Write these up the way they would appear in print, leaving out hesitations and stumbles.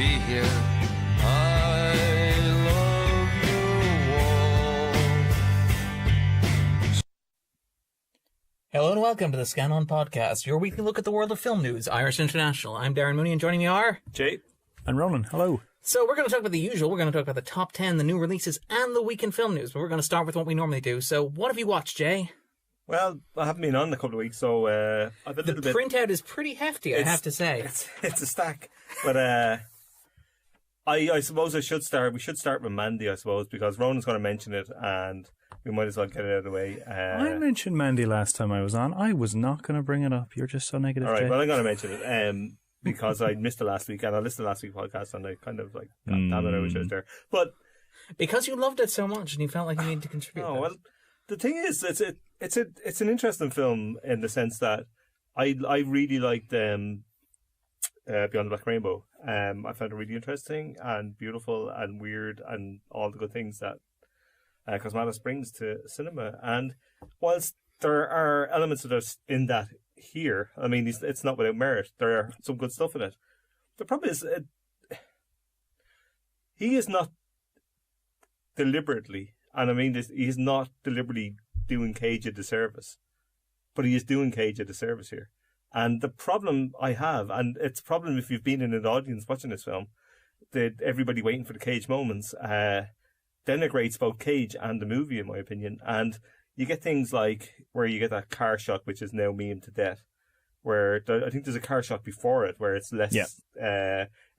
be here. I love you all. Hello and welcome to the Scannain Podcast, your weekly look at the world of film news, Irish International. I'm Darren Mooney and joining me are... Jay. And Ronan, hello. So we're going to talk about the usual. We're going to talk about the top 10, the new releases, and the weekend film news. But we're going to start with what we normally do. So what have you watched, Jay? Well, I haven't been on in a couple of weeks, so I've been a little bit... The printout is pretty hefty, I have to say. It's a stack. But I suppose we should start with Mandy, I suppose, because Ronan's going to mention it, and we might as well get it out of the way. I mentioned Mandy last time I was on. I was not going to bring it up. You're just so negative, all right, Jay. well, I'm going to mention it because I missed it last week, and I listened to the last week's podcast, and I kind of like, God damn it, I wish I was there. But because you loved it so much and you felt like you needed to contribute. Oh, well, the thing is, it's an interesting film in the sense that I really liked Beyond the Black Rainbow. I found it really interesting and beautiful and weird and all the good things that Cosmatos brings to cinema. And whilst there are elements of this in that here, I mean, it's not without merit. There are some good stuff in it. The problem is, he is not deliberately, and I mean this, he's not deliberately doing Cage a disservice, but he is doing Cage a disservice here. And the problem I have, and it's a problem if you've been in an audience watching this film, that everybody waiting for the Cage moments denigrates both Cage and the movie, in my opinion. And you get things like where you get that car shot, which is now memed to death, where I think there's a car shot before it where it's less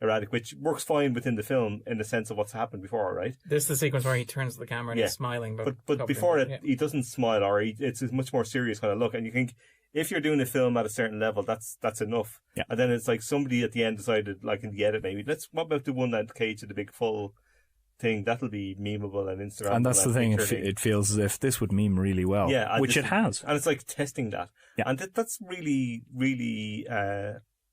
erratic, which works fine within the film in the sense of what's happened before, right? This is the sequence where he turns to the camera and he's smiling. But before it, he doesn't smile, or it's a much more serious kind of look. And you think, if you're doing a film at a certain level, that's enough. Yeah. And then it's like somebody at the end decided, like in the edit maybe, what about the one that Cage did the big full thing? That'll be memeable and Instagram. And that's the thing, it feels as if this would meme really well, which it has. And it's like testing that. Yeah. And that's really, really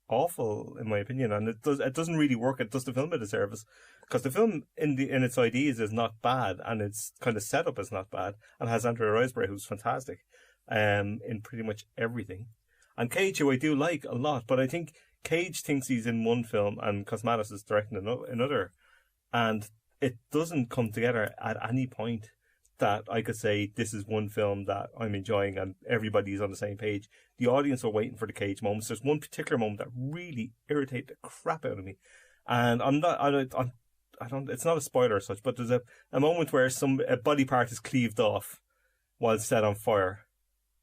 awful, in my opinion. And it doesn't really work. It does the film a disservice. Because the film, in its ideas, is not bad, and its kind of setup is not bad, and has Andrea Riseborough, who's fantastic in pretty much everything. And Cage, who I do like a lot, but I think Cage thinks he's in one film, and Cosmatos is directing another. And it doesn't come together at any point that I could say this is one film that I'm enjoying and everybody's on the same page. The audience are waiting for the Cage moments. There's one particular moment that really irritated the crap out of me, and it's not a spoiler as such, but there's a moment where a body part is cleaved off while set on fire.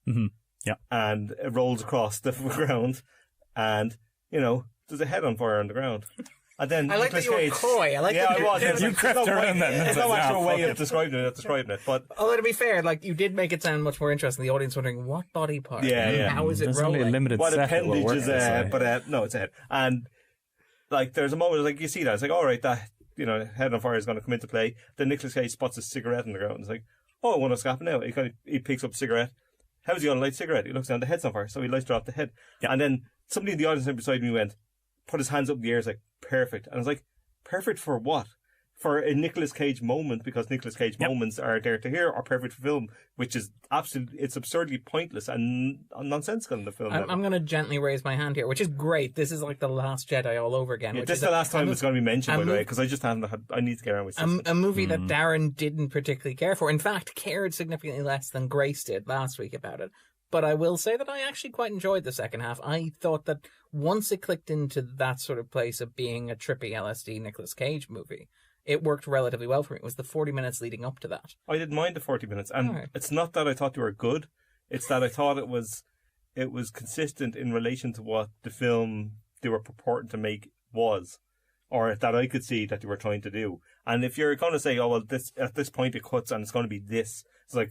Mm-hmm. Yeah, and it rolls across the ground, and there's a head on fire on the ground. And then I like that you were coy. I like that I was. You crept around that. There's no actual way of describing it. But although to be fair, like you did make it sound much more interesting. The audience wondering what body part. Yeah. How is it There's rolling? only a limited what set appendage is no, it's a head. And like there's a moment like you see that it's like, all right, that head on fire is going to come into play. Then Nicolas Cage spots a cigarette on the ground. It's like, oh, I want to scap now. He picks up a cigarette. How's he going to light a cigarette? He looks down, the head's on fire, so he lights it off the head. Yeah. And then somebody in the audience beside me put his hands up in the air, like, perfect. And I was like, perfect for what? For a Nicolas Cage moment, because Nicolas Cage moments are there to hear, or perfect for film, which is it's absurdly pointless and nonsensical in the film. I'm going to gently raise my hand here, which is great. This is like The Last Jedi all over again. Yeah, this is the last time it's going to be mentioned, by the way, because I just haven't I need to get around with it. A movie that Darren didn't particularly care for. In fact, cared significantly less than Grace did last week about it. But I will say that I actually quite enjoyed the second half. I thought that once it clicked into that sort of place of being a trippy LSD Nicolas Cage movie, it worked relatively well for me. It was the 40 minutes leading up to that. I didn't mind the 40 minutes. And It's not that I thought they were good. It's that I thought it was consistent in relation to what the film they were purporting to make was. Or that I could see that they were trying to do. And if you're going to say, oh, well, at this point it cuts and it's going to be this, it's like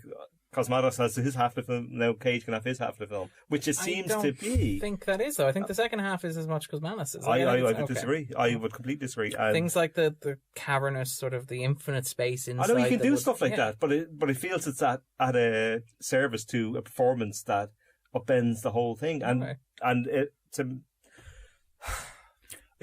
Cosmatos has his half of the film, now Cage can have his half of the film, which it seems to be. I think that is, though. I think the second half is as much Cosmatos. I would disagree. I would completely disagree. Things like the cavernous, sort of the infinite space inside. I know you can do stuff like that, but it feels it's at a service to a performance that upends the whole thing. And it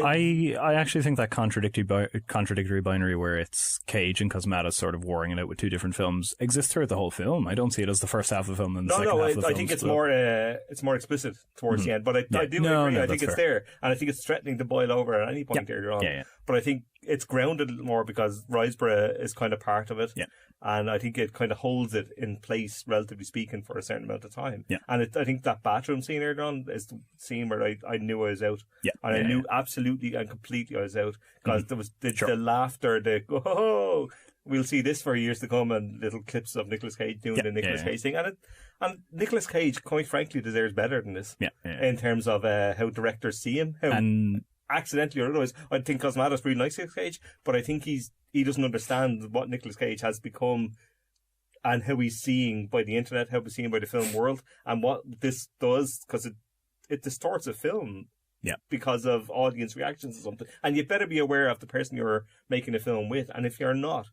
I actually think that contradictory binary where it's Cage and Cosmatos sort of warring it out with two different films exists throughout the whole film. I don't see it as the first half of the film and the second half of the film. I think it's more explicit towards the end. But I do agree. I think it's there, and I think it's threatening to boil over at any point earlier on. Yeah. But I think it's grounded a little more because Riseborough is kind of part of it. Yeah. And I think it kind of holds it in place, relatively speaking, for a certain amount of time. Yeah. And I think that bathroom scene earlier on is the scene where I knew I was out. Yeah. And I knew absolutely and completely I was out. Because there was the laughter, oh, we'll see this for years to come, and little clips of Nicolas Cage doing the Nicolas Cage thing. And Nicolas Cage, quite frankly, deserves better than this. In terms of how directors see him. Accidentally or otherwise. I think Cosmatos really likes Nicolas Cage, but I think he doesn't understand what Nicolas Cage has become and how he's seen by the internet, how he's seen by the film world, and what this does, because it distorts a film because of audience reactions or something. And you better be aware of the person you're making a film with, and if you're not,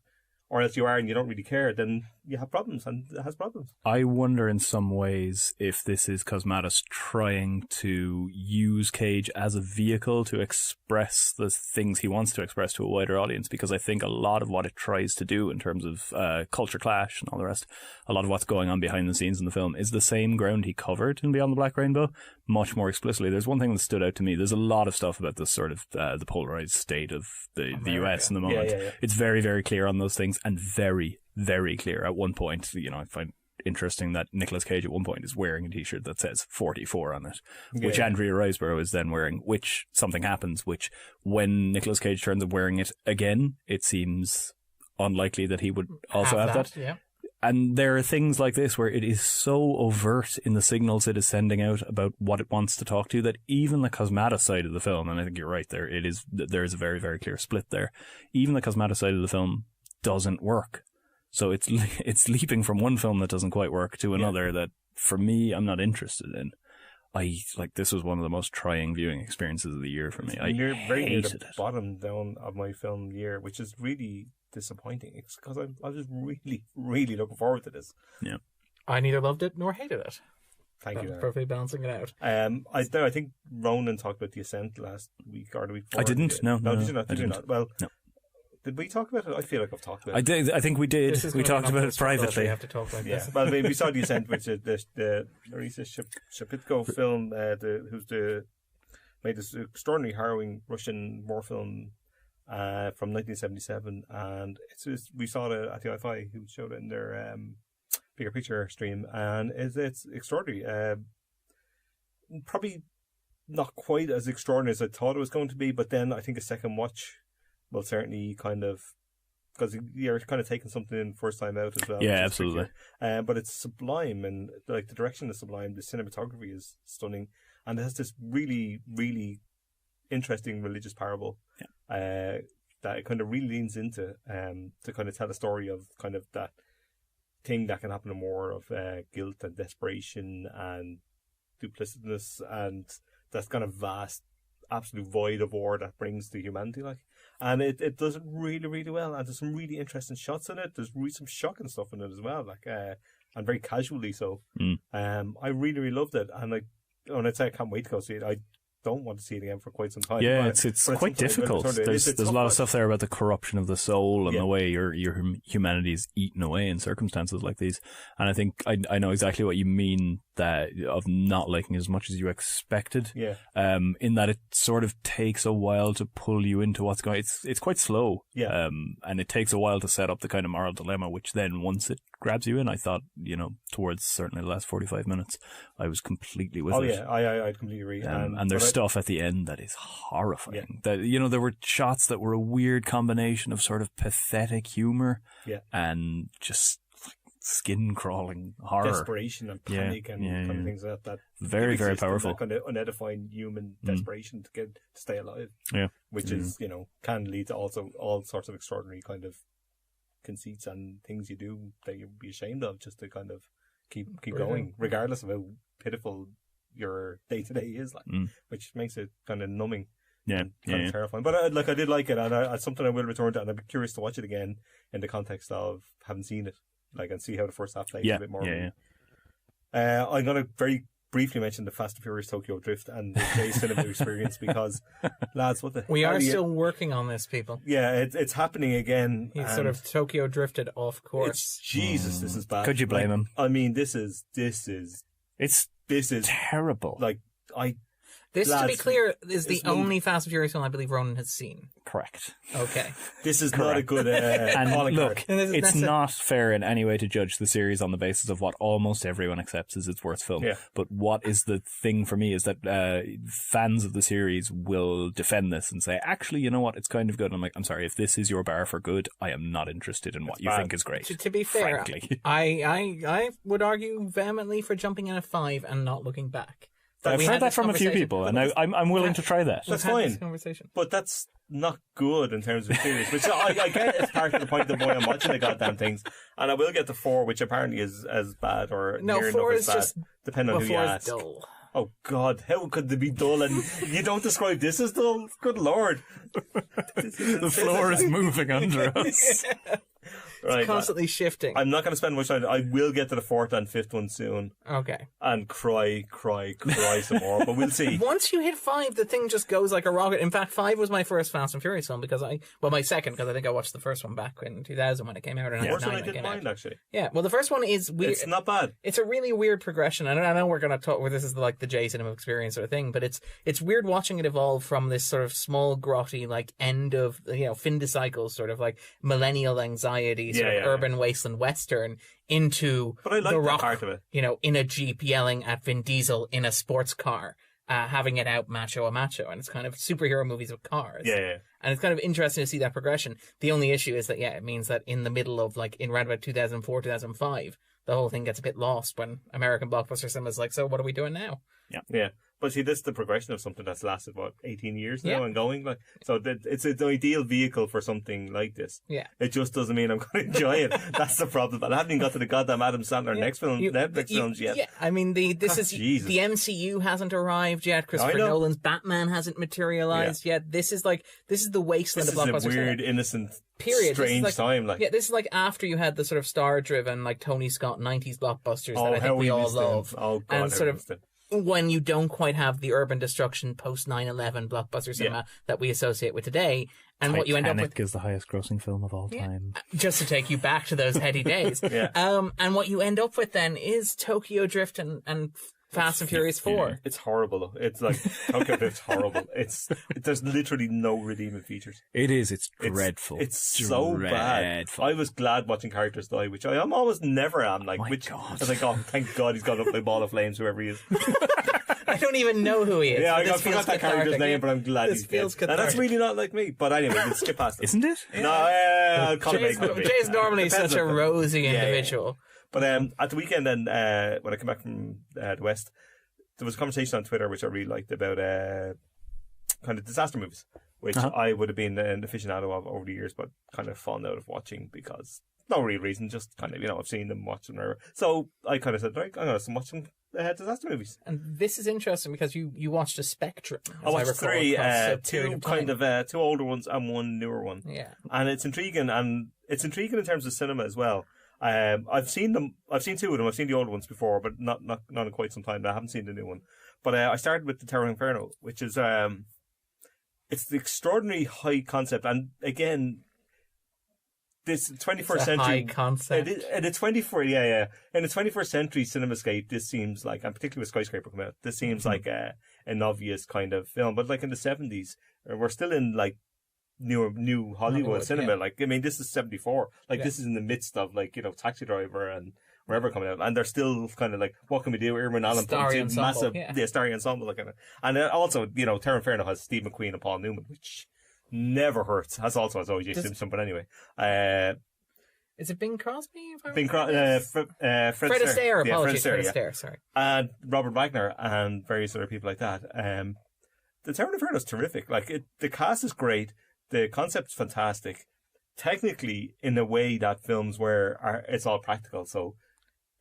or else you are and you don't really care, then you have problems, and it has problems. I wonder in some ways if this is Cosmatos trying to use Cage as a vehicle to express the things he wants to express to a wider audience, because I think a lot of what it tries to do in terms of culture clash and all the rest, a lot of what's going on behind the scenes in the film is the same ground he covered in Beyond the Black Rainbow, much more explicitly. There's one thing that stood out to me. There's a lot of stuff about this sort of the polarized state of the US in the moment. It's very, very clear on those things, and very, very clear at one point. I find interesting that Nicolas Cage at one point is wearing a t-shirt that says 44 on it, which Andrea Riseborough is then wearing, which something happens, which when Nicolas Cage turns up wearing it again, it seems unlikely that he would also have that. Yeah. And there are things like this where it is so overt in the signals it is sending out about what it wants to talk to that even the Cosmatos side of the film, and I think you're right, there is a very, very clear split there, even the Cosmatos side of the film doesn't work. So it's leaping from one film that doesn't quite work to another that, for me, I'm not interested in. This was one of the most trying viewing experiences of the year for me. Very near the bottom down of my film year, which is really disappointing. It's because I was really, really looking forward to this. Yeah, I neither loved it nor hated it. Thank you. Perfectly balancing it out. I think Ronan talked about The Ascent last week or the week before. I didn't. No, did you not? I didn't. Not? Well, no. Did we talk about it? I feel like I've talked about it. I think we did. We talked about it privately. We have to talk like this. Well, we saw The Ascent, which is the Larisa Shepitko film, made this extraordinarily harrowing Russian war film from 1977, and we saw it at the IFI, who showed it in their bigger picture stream, and it's extraordinary. Probably not quite as extraordinary as I thought it was going to be, but then I think a second watch will certainly kind of, because you're kind of taking something in first time out as well. Yeah, absolutely. But it's sublime, and the direction is sublime. The cinematography is stunning, and it has this really, really interesting religious parable that it kind of really leans into to kind of tell a story of kind of that thing that can happen in war of guilt and desperation and duplicitousness, and that kind of vast, absolute void of war that brings to humanity, and it does it really, really well, and there's some really interesting shots in it. There's really some shocking stuff in it as well, and very casually so. I really, really loved it, and when I say I can't wait to go see it, I don't want to see it again for quite some time. Yeah, it's quite difficult. There's a lot of stuff there about the corruption of the soul and the way your humanity is eaten away in circumstances like these. And I think I know exactly what you mean, that of not liking it as much as you expected. Yeah. In that it sort of takes a while to pull you into what's going. It's quite slow. Yeah. And it takes a while to set up the kind of moral dilemma, which then once it grabs you in, I thought, towards certainly the last 45 minutes, I was completely with it. Oh yeah, I completely agree. And there's stuff at the end that is horrifying. That there were shots that were a weird combination of sort of pathetic humor and just skin crawling horror, desperation and panic and kind of things like that. Very, very powerful. That kind of unedifying human desperation to stay alive. Yeah, which is can lead to also all sorts of extraordinary kind of conceits and things you do that you'd be ashamed of just to kind of keep going, regardless of how pitiful your day to day is, which makes it kind of numbing. Yeah, kind of terrifying. But I did like it, and it's something I will return to, and I'd be curious to watch it again in the context of having seen it, and see how the first half plays a bit more. I'm going to very briefly mention the Fast and Furious Tokyo Drift and the J Cinema experience because, lads, what the We hell are you- still working on this, people. Yeah, it's happening again. He's and sort of Tokyo drifted off it's course. Jesus, this is bad. Could you blame him? I mean, this is It's terrible. like This, to be lads, clear, is the it's no- only Fast and Furious film I believe Ronan has seen. Correct. Okay. this is not a good And calling look, card. And it's that's a- not fair in any way to judge the series on the basis of what almost everyone accepts as its worst film. Yeah. But what is the thing for me is that fans of the series will defend this and say, actually, you know what, it's kind of good. And I'm like, I'm sorry, if this is your bar for good, I am not interested in what you bad. think is great. To be fair, frankly. I would argue vehemently for jumping in at 5 and not looking back. But I've we heard had that this from a few conversation. people, and I'm willing to try that. That's We've had this fine. conversation. But that's not good in terms of series, which I get as part of the point of why I'm watching the goddamn things. And I will get to 4, which apparently is as bad or No, near 4 enough is as bad, just depending on who you 4 is ask. dull. Oh God, how could they be dull? And you don't describe this as dull? Good Lord. The floor is moving under us. Right, Constantly shifting. I'm not going to spend much time. I will get to the 4th and 5th one soon Okay. and cry some more, but we'll see. Once you hit 5, the thing just goes like a rocket. In fact, 5 was my first Fast and Furious film because my second, because I think I watched the first one back in 2000 when it came out. And First one I 99 when it didn't came out. mind, actually. Yeah, well, the first one is weird. It's not bad. It's a really weird progression. I know we're going to talk where this is like the J Cinema experience sort of thing, but it's weird watching it evolve from this sort of small, grotty, like end of, fin de cycle sort of like millennial anxiety, sort of urban wasteland western into But I like the that Rock, part of it. in a Jeep yelling at Vin Diesel in a sports car, having it out macho a macho. And it's kind of superhero movies with cars. Yeah. And it's kind of interesting to see that progression. The only issue is that, it means that in the middle of, like, in around about 2004, 2005, the whole thing gets a bit lost when American blockbuster cinema's like, so what are we doing now? Yeah. But see, this is the progression of something that's lasted, 18 years now Yeah. and going? Like, so it's an ideal vehicle for something like this. Yeah. It just doesn't mean I'm going to enjoy it. That's the problem. And I haven't even got to the goddamn Adam Sandler Netflix films yet. Yeah, I mean, Jesus. the MCU hasn't arrived yet. Christopher know. Nolan's Batman hasn't materialized yet. This is the wasteland This of is a blockbuster weird, cinema. innocent, Period. strange time. Like, Yeah, this is like after you had the sort of star-driven, like Tony Scott 90s blockbusters oh, that I how think we all missed them. love. Oh, God, and how sort we of missed them. when you don't quite have the urban destruction post 9/11 blockbuster cinema that we associate with today, and what you end up with is the highest grossing film of all time. just to take you back to those heady days. And what you end up with then is Tokyo Drift and Fast and Furious 4. It's horrible. Though. It's like Tokyo Drift's horrible. There's literally no redeeming features. It is. It's dreadful. It's so bad. I was glad watching characters die, which I am almost never am. Like, I was like, oh, thank God he's got up like ball of flames, whoever he is. I don't even know who he is. Yeah, I This forgot feels that character's cathartic. name, but I'm glad This he's feels dead. And that's cathartic. really not like me. But anyway, we'll skip past it. Isn't it? No, I'll call Jay's, it me. Jay's normally Depends such a on- rosy yeah. individual. But at the weekend, then when I came back from the West, there was a conversation on Twitter which I really liked about kind of disaster movies, which I would have been an aficionado of over the years, but kind of fallen out of watching because no real reason, just kind of I've seen them, watched them, whatever. So I kind of said, right, I'm going to watch some disaster movies. And this is interesting because you watched a spectrum. I watched recall, 3, across a period two of time. kind of 2 older ones and 1 newer one. Yeah. And it's intriguing, in terms of cinema as well. I've seen 2 of them. I've seen the old ones before, but not in quite some time. I haven't seen the new one. But I started with the Terror Inferno, which is it's the extraordinary high concept, and again, this 21st century high concept. In the 21st century cinemascape, this seems like, and particularly with Skyscraper coming out, this seems like an obvious kind of film. But like in the 70s, we're still in like new Hollywood cinema. Yeah. Like, I mean, this is 74. Like, this is in the midst of like Taxi Driver and wherever coming out, and they're still kind of like, what can we do? Irwin Allen Starry put ensemble, massive, starry ensemble, like, and also Terror Inferno has Steve McQueen and Paul Newman, which never hurts. Has O.J. Simpson, but anyway, Is it Bing Crosby? Fred Fred Astaire. Apologies, Fred yeah. Astaire. Sorry. And Robert Wagner and various other people like that. The Terror Inferno is terrific. Like, the cast is great. The concept's fantastic. Technically, in a way that films where it's all practical. So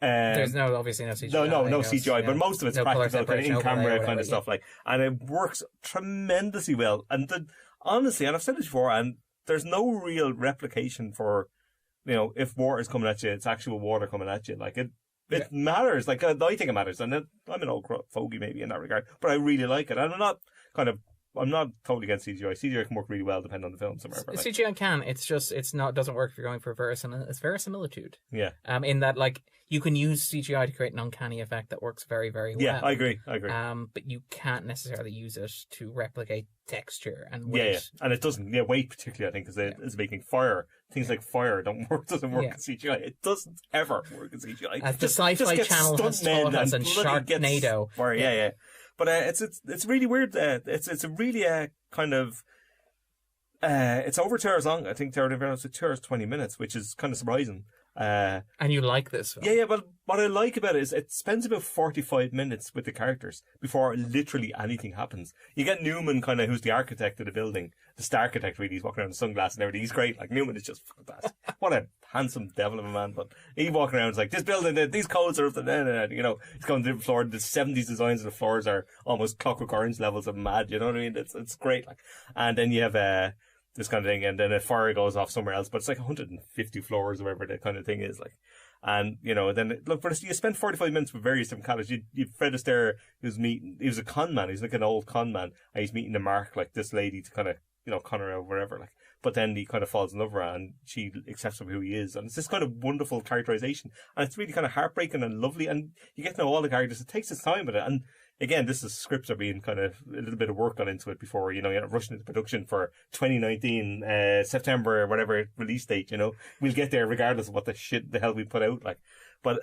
there's obviously no CGI. No CGI, but most of it's practical, kind of in camera kind of stuff. Like, and it works tremendously well. And honestly, and I've said this before, and there's no real replication for, if water is coming at you, it's actual water coming at you. Like, It matters. Like, I think it matters. And I'm an old fogey maybe in that regard, but I really like it. And I'm not totally against CGI. CGI can work really well depending on the film somewhere. But CGI can. It's just, doesn't work if you're going for verisimilitude. Yeah. In that, like, you can use CGI to create an uncanny effect that works very, very well. Yeah, I agree. But you can't necessarily use it to replicate texture and weight. Yeah. And it doesn't. Yeah, weight particularly, I think, is making fire. Things like fire doesn't work in CGI. It doesn't ever work in CGI. As the Sci-Fi Channel has taught us, and Sharknado. Yeah. But it's really weird. It's a really kind of it's over 2 hours long. I think it's 2 hours 20 minutes, which is kind of surprising. And you like this film? Yeah. But what I like about it is it spends about 45 minutes with the characters before literally anything happens. You get Newman, kind of, who's the architect of the building, the star architect. Really, he's walking around with sunglasses and everything. He's great. Like, Newman is just fantastic. What a handsome devil of a man! But he walking around like, this building, these codes are up to he's going to the floor. The 70s designs of the floors are almost Clockwork Orange levels of mad. You know what I mean? It's great. Like, and then you have this kind of thing, and then a fire goes off somewhere else, but it's like 150 floors or whatever the kind of thing is, like. And, then, look, but you spend 45 minutes with various different characters. You've Fred Astaire, he was a con man, he's like an old con man, and he's meeting the Mark, like, this lady to kind of, con her out, whatever, like. But then he kind of falls in love with her, and she accepts him for who he is. And it's this kind of wonderful characterization. And it's really kind of heartbreaking and lovely, and you get to know all the characters. It takes its time with it. And again, scripts are being kind of a little bit of work gone into it before, you're not rushing into production for 2019, September, whatever release date, We'll get there regardless of what the hell we put out, like.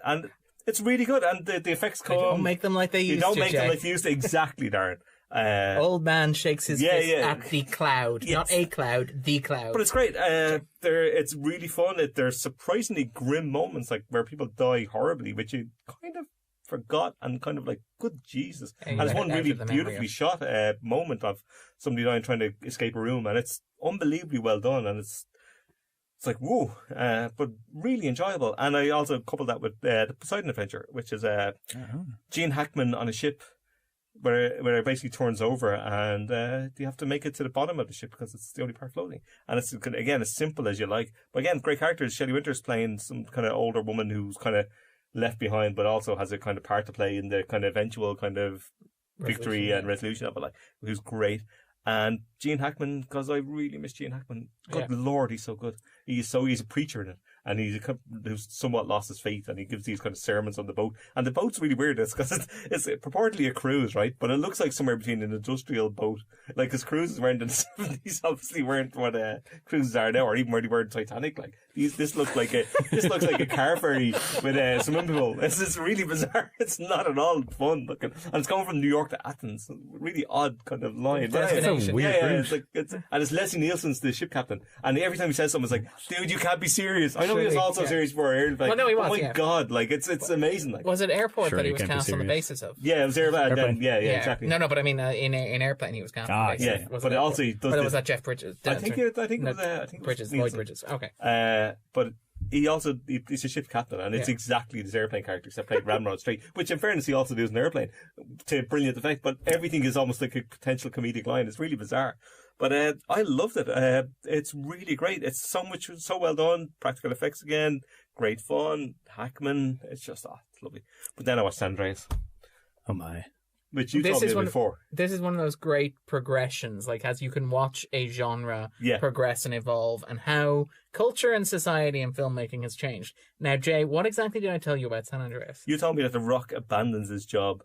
And it's really good, and the effects come. You don't make them like they used to, You don't make them like they used to, exactly, Darren. Old man shakes his fist at the cloud. Yes. Not a cloud, the cloud. But it's great. It's really fun. There's surprisingly grim moments, like where people die horribly, which you kind of forgot, and kind of like, good Jesus. And there's one really beautifully shot moment of somebody dying trying to escape a room, and it's unbelievably well done, and it's like, whoa, but really enjoyable. And I also coupled that with the Poseidon Adventure, which is Gene Hackman on a ship where it basically turns over, and you have to make it to the bottom of the ship because it's the only part floating. And it's, again, as simple as you like. But again, great characters. Shelley Winters playing some kind of older woman who's kind of left behind, but also has a kind of part to play in the kind of eventual kind of victory and resolution of it, like, who's great. And Gene Hackman, because I really miss Gene Hackman. Good Lord, he's so good. He's a preacher in it. And who's somewhat lost his faith, and he gives these kind of sermons on the boat. And the boat's really weird, because it's purportedly a cruise, right? But it looks like somewhere between an industrial boat. Like, because cruises weren't in the 70s, obviously weren't what cruises are now, or even where they were in Titanic. Like, this looks like a car ferry with swimming pool. It's really bizarre. It's not at all fun looking. And it's going from New York to Athens. Really odd kind of line. It's a weird and it's Leslie Nielsen's the ship captain. And every time he says something, it's like, dude, you can't be serious. I know he was also serious for her. Like, no, he was. Oh my God, like, it's amazing. Like, was it Airport that he was cast on the basis of? Yeah, it was Airplane. Yeah, exactly. No, but I mean, in Airplane he was cast on the basis. Yeah, but it also does. But it was that Jeff Bridges. I think Bridges, Lloyd Bridges. Okay. But he's a ship captain, and it's exactly this Airplane character, except played Ramrod Straight, which in fairness he also does in Airplane to brilliant effect. But everything is almost like a potential comedic line. It's really bizarre. But I loved it. It's really great. It's so well done. Practical effects again. Great fun. Hackman. It's just, it's lovely. But then I watched San Andreas. Oh my. Which you told me before. This is one of those great progressions, like, as you can watch a genre progress and evolve, and how culture and society and filmmaking has changed. Now, Jay, what exactly did I tell you about San Andreas? You told me that The Rock abandons his job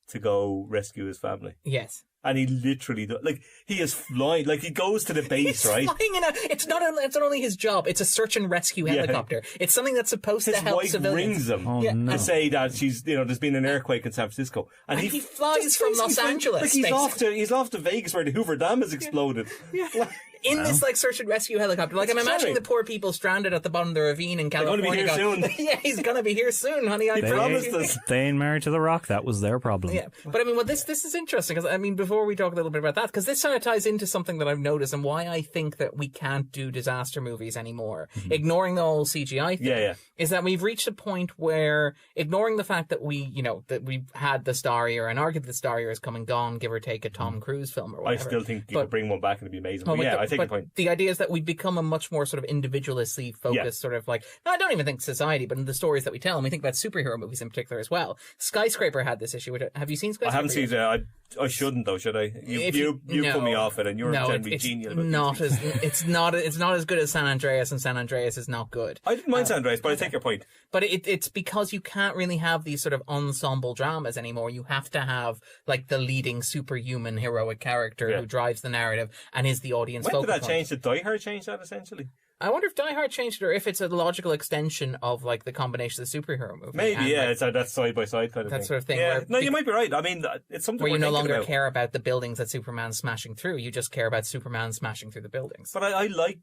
to go rescue his family. Yes. And he literally does. Like, he is flying. Like, he goes to the base, He's right? Flying in it's not only his job. It's a search and rescue helicopter. It's something that's supposed to help civilians. His wife rings him to say that she's, there's been an earthquake in San Francisco, and he flies from Los Angeles. Like, he's off to Vegas where the Hoover Dam has exploded. Yeah. In this, like, search and rescue helicopter. Like, I'm imagining the poor people stranded at the bottom of the ravine in California. They're going to be here soon. Yeah, he's going to be here soon, honey. I promised us. They ain't married to The Rock. That was their problem. Yeah. But I mean, this is interesting, because, I mean, before we talk a little bit about that, because this kind of ties into something that I've noticed and why I think that we can't do disaster movies anymore, ignoring the whole CGI thing, is that we've reached a point where, ignoring the fact that that we've had the star era, and arguably the star era has come and gone, give or take a Tom Cruise film or whatever. I still think you could bring one back and it'd be amazing. But take your point. The idea is that we become a much more sort of individualistically focused sort of like, no, I don't even think society, but in the stories that we tell, and we think about superhero movies in particular as well. Skyscraper had this issue. Have you seen Skyscraper? I haven't seen it. I shouldn't though, should I? You put me off it, and you're generally genial. It's not as good as San Andreas, and San Andreas is not good. I didn't mind San Andreas, but I take your point. But it's because you can't really have these sort of ensemble dramas anymore. You have to have like the leading superhuman heroic character who drives the narrative and is the audience. When did that change? Did Die Hard change that essentially? I wonder if Die Hard changed it, or if it's a logical extension of like the combination of the superhero movie. Maybe, it's that side by side kind of thing. That sort of thing. Yeah, no, you might be right. I mean, it's something where you no longer about. care about the buildings that Superman's smashing through. You just care about Superman smashing through the buildings. But I like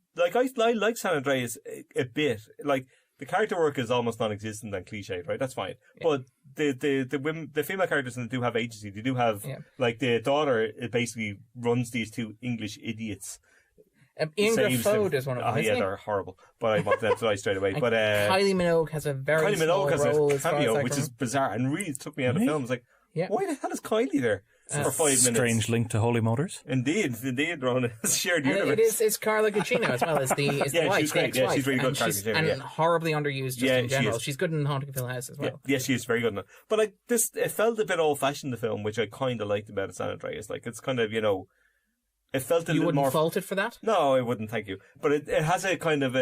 San Andreas a bit. Like the character work is almost non-existent and cliched, right? That's fine. Yeah. But the female characters do have agency. They do have like the daughter. It basically runs these two English idiots. Ingrid Fode is one of them. Yeah, they're horrible. But I want that to die straight away. But Kylie Minogue has a very small role a cameo, which is bizarre and really took me out of the film. I was like, why the hell is Kylie there for 5 minutes? Strange link to Holy Motors. Indeed, Ron. It's shared universe. It's Carla Gugino as well as the wife. She's great. Yeah, she's really good. And horribly underused just in general. She's good in Haunting of Hill House as well. Yeah, she is very good in it. But like it felt a bit old-fashioned, the film, which I kind of liked about it, San Andreas. Like it's kind of, it felt a little more... You wouldn't fault it for that? No, I wouldn't, thank you. But it has a kind of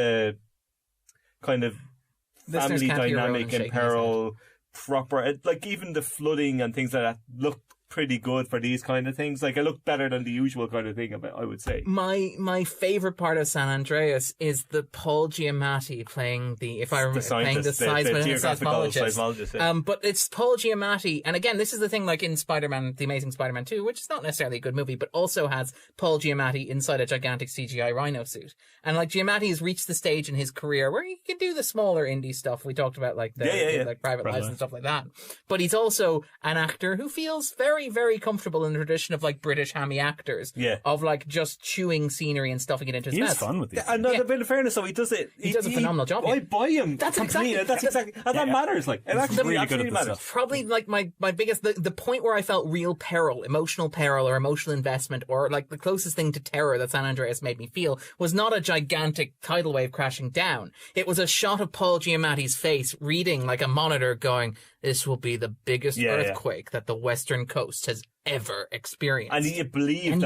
family dynamic in peril, proper... Like even the flooding and things like that look pretty good for these kind of things. Like it looked better than the usual kind of thing, I would say. My favourite part of San Andreas is the Paul Giamatti playing the seismologist. But it's Paul Giamatti, and again, this is the thing, like in Spider-Man, The Amazing Spider-Man 2, which is not necessarily a good movie, but also has Paul Giamatti inside a gigantic CGI rhino suit. And like Giamatti has reached the stage in his career where he can do the smaller indie stuff. We talked about like like Private Lives and stuff like that. But he's also an actor who feels very, very comfortable in the tradition of like British hammy actors. Yeah. Of like just chewing scenery and stuffing it into his mouth. He's fun with these. And a bit of fairness, though, he does it. He does a phenomenal job. I buy him. That's exactly. And that matters. Like it actually really good at matters. stuff. Probably like my biggest the point where I felt real peril, emotional peril, or emotional investment, or like the closest thing to terror that San Andreas made me feel was not a gigantic tidal wave crashing down. It was a shot of Paul Giamatti's face reading like a monitor, going, "This will be the biggest earthquake that the Western Coast has ever experienced." And he believes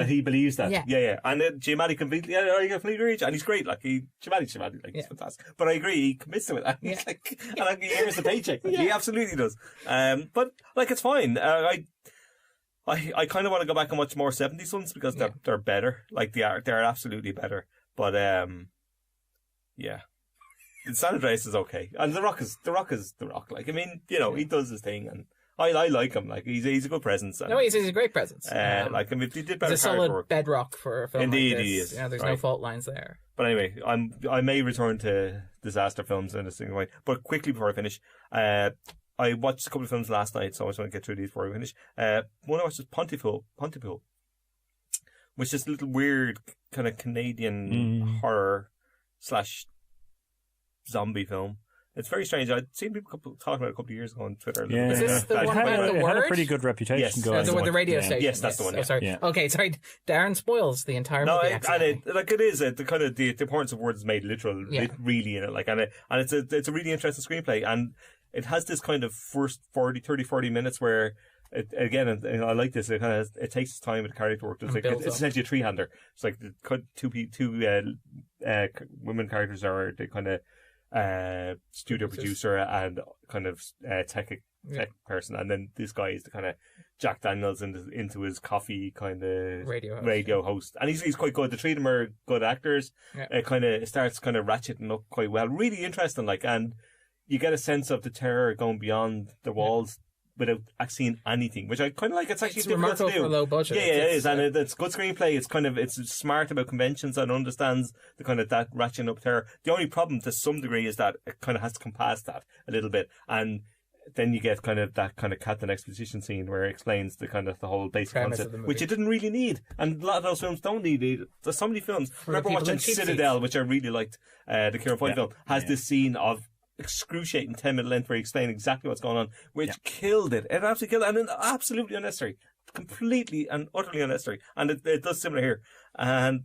that. Yeah. And Giamatti completely reach, and he's great. Like Giamatti's he's fantastic. But I agree, he commits to it. And he's like, and he earns the paycheck. Like, he absolutely does. But like, it's fine. I kind of want to go back and watch more 70s ones because they're better. Like they're absolutely better. But San Andreas is okay, and The Rock is The Rock. Like, I mean, he does his thing, and I like him. Like he's a good presence. And, he's a great presence. Like, I mean, he did better. He's a solid work. bedrock for a film. Indeed, like this. he is. There's no fault lines there. But anyway, I may return to disaster films in a single way. But quickly before I finish, I watched a couple of films last night, so I just want to get through these before we finish. One I watched is Pontypool, which is a little weird kind of Canadian horror / zombie film. It's very strange. I'd seen people talking about it a couple of years ago on Twitter. Yeah. Is this the one about the It had word? a pretty good reputation going. The radio station. Yes, that's the one. Oh, sorry. Yeah. Okay, sorry. Darren spoils the entire movie. It is the kind of the importance of words made literal, really in it. Like, and it's a really interesting screenplay, and it has this kind of first 40 minutes where. I like this. It takes its time with character work. It's essentially a three-hander. It's like the two women characters are the kind of studio producer and kind of tech person, and then this guy is the kind of Jack Daniels into his coffee kind of radio host, and he's quite good. The three of them are good actors. It starts kind of ratcheting up quite well. Really interesting, and you get a sense of the terror going beyond the walls. Without actually seeing anything, which I kind of like. It's actually difficult to do. For low budget. It is, and it's good screenplay. It's smart about conventions and understands the kind of that ratcheting up terror. The only problem, to some degree, is that it kind of has to come past that a little bit, and then you get kind of that kind of Captain Exposition scene where it explains the kind of the whole basic concept, which you didn't really need, and a lot of those films don't need it. There's so many films. I remember watching Citadel, which I really liked, the Kieran Foy film, has this scene of excruciating 10-minute length where you explain exactly what's going on, which killed it. It absolutely killed it, and absolutely unnecessary, completely and utterly unnecessary. And it does similar here. And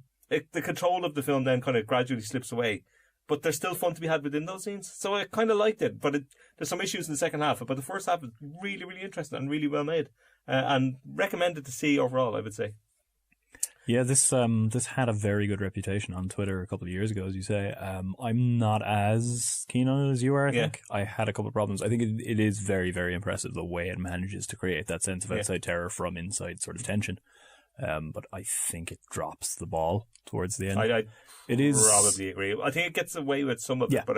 the control of the film then kind of gradually slips away. But there's still fun to be had within those scenes. So I kind of liked it. But there's some issues in the second half. But the first half is really, really interesting and really well made. And recommended to see overall, I would say. Yeah, this had a very good reputation on Twitter a couple of years ago, as you say. I'm not as keen on it as you are, I think. I had a couple of problems. I think it is very, very impressive the way it manages to create that sense of outside terror from inside sort of tension. But I think it drops the ball towards the end. I it is probably agree. I think it gets away with some of it, but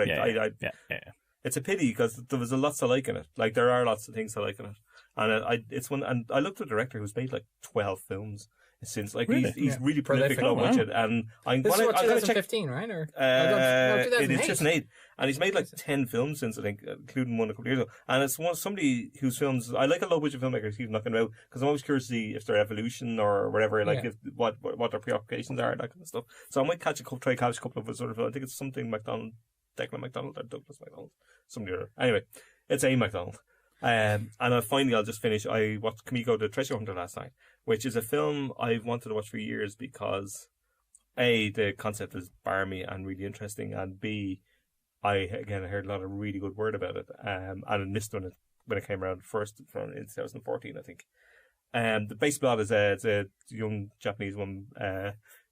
it's a pity because there was a lot to like in it. Like, there are lots of things to like in it. And it's one, and I looked at a director who's made like 12 films since. Like, really? he's really prolific, low budget. And this is what, 2015, right? Or no, 2008. It is 2008, and he's made like 10 films since, I think, including one a couple of years ago. And it's somebody whose films I like, a low budget filmmaker who's knocking about, because I'm always curious to see if their evolution or whatever, like if what their preoccupations are, that kind of stuff. So I might try catch a couple of his sort of. I think it's something Declan MacDonald or Douglas MacDonald, somebody or other. Anyway, it's A. MacDonald. And finally, I'll just finish. I watched Kimmy The Treasure Hunter last night, which is a film I've wanted to watch for years because A, the concept is barmy and really interesting, and B, I heard a lot of really good word about it, and I missed when it came around first in 2014, I think. The base plot is it's a young Japanese woman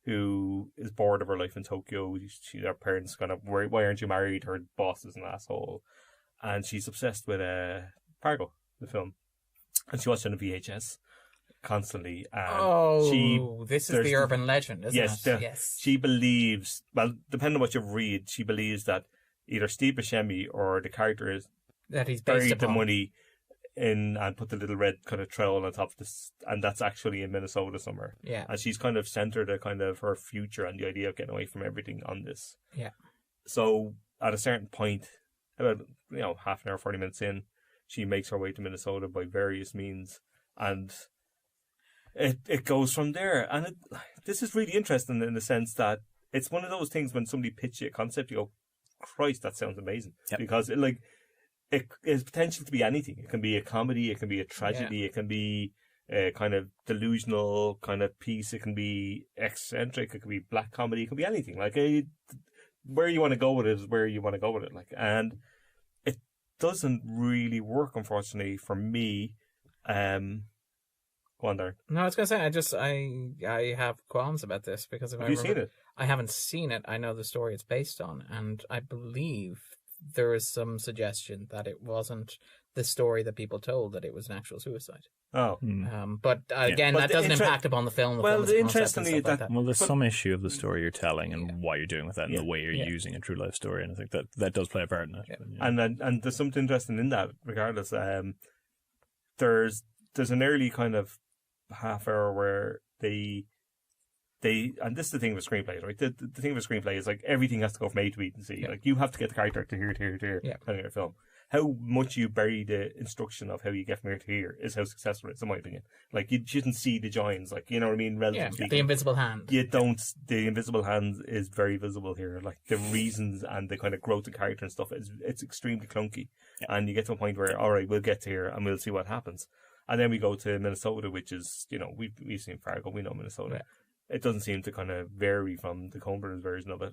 who is bored of her life in Tokyo. Her parents kind of, why aren't you married? Her boss is an asshole, and she's obsessed with Fargo, the film, and she watched it on a VHS constantly. And this is the urban legend, isn't it? Yes. She believes, well, depending on what you read, she believes that either Steve Buscemi or the character is that he's buried the money in and put the little red kind of trowel on top of this, and that's actually in Minnesota somewhere. Yeah. And she's kind of centered a kind of her future and the idea of getting away from everything on this. Yeah. So at a certain point, about half an hour, 40 minutes in, she makes her way to Minnesota by various means, and it goes from there. And this is really interesting in the sense that it's one of those things when somebody pitches you a concept, you go, Christ, that sounds amazing. Yep. Because it is potential to be anything. It can be a comedy, it can be a tragedy, it can be a kind of delusional kind of piece, it can be eccentric, it can be black comedy, it can be anything. Like, where you want to go with it is where you want to go with it. Like, and it doesn't really work, unfortunately, for me. Go on, Darren. No, I was going to say, I have qualms about this because have you seen it? I haven't seen it. I know the story it's based on, and I believe there is some suggestion that it wasn't the story that people told, that it was an actual suicide. Oh. But again, that doesn't impact upon the film. Interestingly, there's some issue of the story you're telling and what you're doing with that and the way you're using a true life story, and I think that does play a part in it. Yeah. And there's something interesting in that, regardless. There's an early kind of half hour where they and this is the thing with screenplays, right? The thing with screenplay is like everything has to go from A to B to C. Yeah. Like, you have to get the character to here to here to here in your film. How much you bury the instruction of how you get from here to here is how successful it is, in my opinion. Like, you shouldn't see the joins, like, you know what I mean? Relatively speaking. The invisible hand. You don't. The invisible hand is very visible here. Like, the reasons and the kind of growth of character and stuff, it's extremely clunky. Yeah. And you get to a point where, all right, we'll get to here and we'll see what happens. And then we go to Minnesota, which is, we've seen Fargo, we know Minnesota. Yeah. It doesn't seem to kind of vary from the Coen Brothers version of it,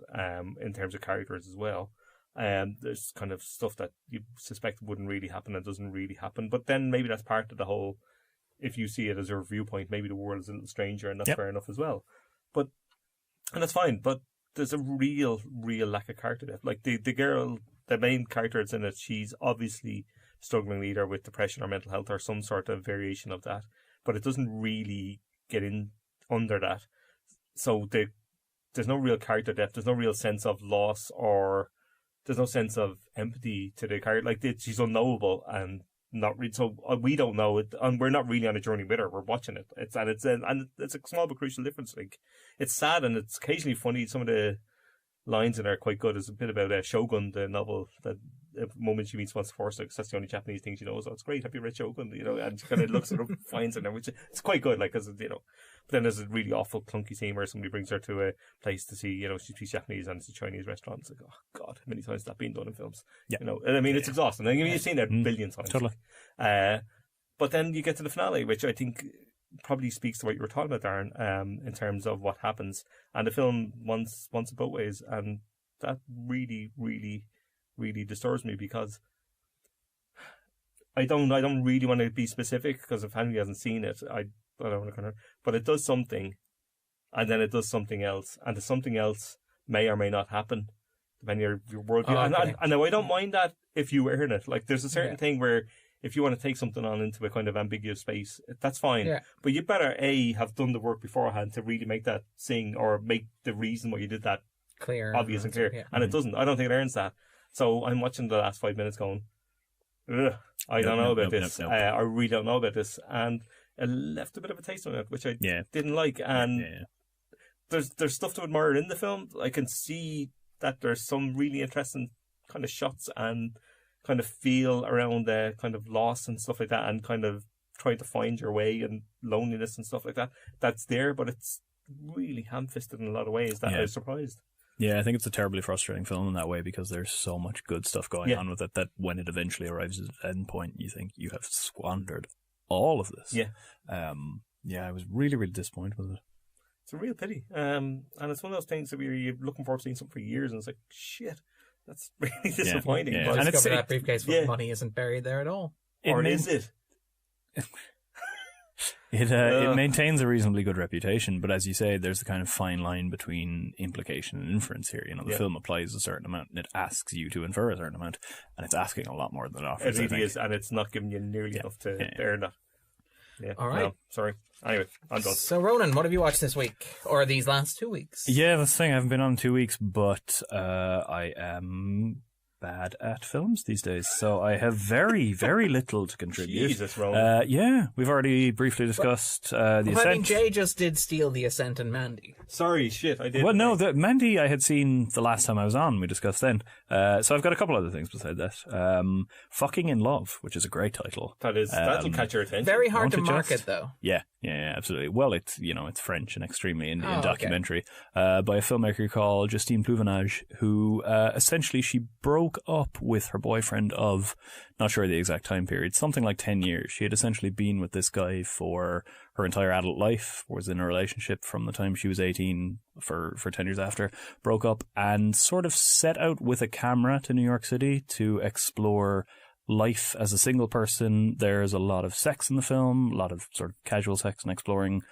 in terms of characters as well. There's kind of stuff that you suspect wouldn't really happen and doesn't really happen. But then maybe that's part of the whole, if you see it as a viewpoint, maybe the world is a little stranger, and that's fair enough as well. And that's fine. But there's a real lack of character depth. Like, the girl, the main character that's in it, she's obviously struggling either with depression or mental health or some sort of variation of that. But it doesn't really get in under that. So there's no real character depth. There's no real sense of loss, or there's no sense of empathy to the character. Like, she's unknowable and not really. So we don't know it, and we're not really on a journey with her. We're watching it. It's a small but crucial difference. Like, it's sad and it's occasionally funny. Some of the lines in there are quite good. There's a bit about Shogun, the novel, that the moment she meets Once Force, because that's the only Japanese thing she knows. Oh, it's great. Have you read Shogun? And she kind of looks at her, finds it, which it's quite good. Like, because But then there's a really awful clunky scene where somebody brings her to a place to see, she speaks Japanese and it's a Chinese restaurant. It's like, oh God, how many times has that been done in films? Yeah. And I mean, it's exhausting. I mean, you've seen that a billion times. Totally. But then you get to the finale, which I think probably speaks to what you were talking about, Darren, in terms of what happens. And the film wants it both ways, and that really, really, really disturbs me, because I don't really want to be specific, because if anybody hasn't seen it, I don't want to but it does something, and then it does something else, and the something else may or may not happen, depending on your worldview. Okay. And I don't mind that if you earn it. Like, there's a certain thing where if you want to take something on into a kind of ambiguous space, that's fine. Yeah. But you better have done the work beforehand to really make that sing, or make the reason why you did that clear, obvious and clear. Yeah. And it doesn't. I don't think it earns that. So I'm watching the last 5 minutes going, ugh, I don't know about this. I really don't know about this. And it left a bit of a taste on it, which I didn't like. And there's stuff to admire in the film. I can see that there's some really interesting kind of shots and kind of feel around the kind of loss and stuff like that, and kind of trying to find your way and loneliness and stuff like that. That's there, but it's really ham-fisted in a lot of ways that I was surprised. Yeah, I think it's a terribly frustrating film in that way, because there's so much good stuff going on with it that when it eventually arrives at an end point, you think you have squandered all of this. I was really, really disappointed with it. It's a real pity. And it's one of those things that you're looking forward to seeing something for years, and it's like, shit, that's really disappointing. Yeah. But And it's that briefcase full of money isn't buried there at all. Or is it? It maintains a reasonably good reputation, but as you say, there's the kind of fine line between implication and inference here. You know, the film applies a certain amount, and it asks you to infer a certain amount, and it's asking a lot more than it offers. It really is, and it's not giving you nearly enough to earn that. Yeah. All right. No, sorry. Anyway, I'm done. So, Ronan, what have you watched this week, or these last 2 weeks? Yeah, that's the thing. I haven't been on 2 weeks, but I am bad at films these days, so I have very, very little to contribute. Jesus, Ronan. We've already briefly discussed The Ascent. I mean, Jay just did steal The Ascent and Mandy. Sorry, shit, I did. Well, no, Mandy I had seen the last time I was on. We discussed then. So I've got a couple other things beside that. Fucking in Love, which is a great title. That'll catch your attention. Very hard to market, though. Yeah, absolutely. Well, it's French and extremely Indian documentary by a filmmaker called Justine Pluvinage, who essentially she broke up with her boyfriend of, not sure the exact time period, something like 10 years. She had essentially been with this guy for her entire adult life, was in a relationship from the time she was 18 for 10 years after, broke up, and sort of set out with a camera to New York City to explore life as a single person. There's a lot of sex in the film, a lot of sort of casual sex, and exploring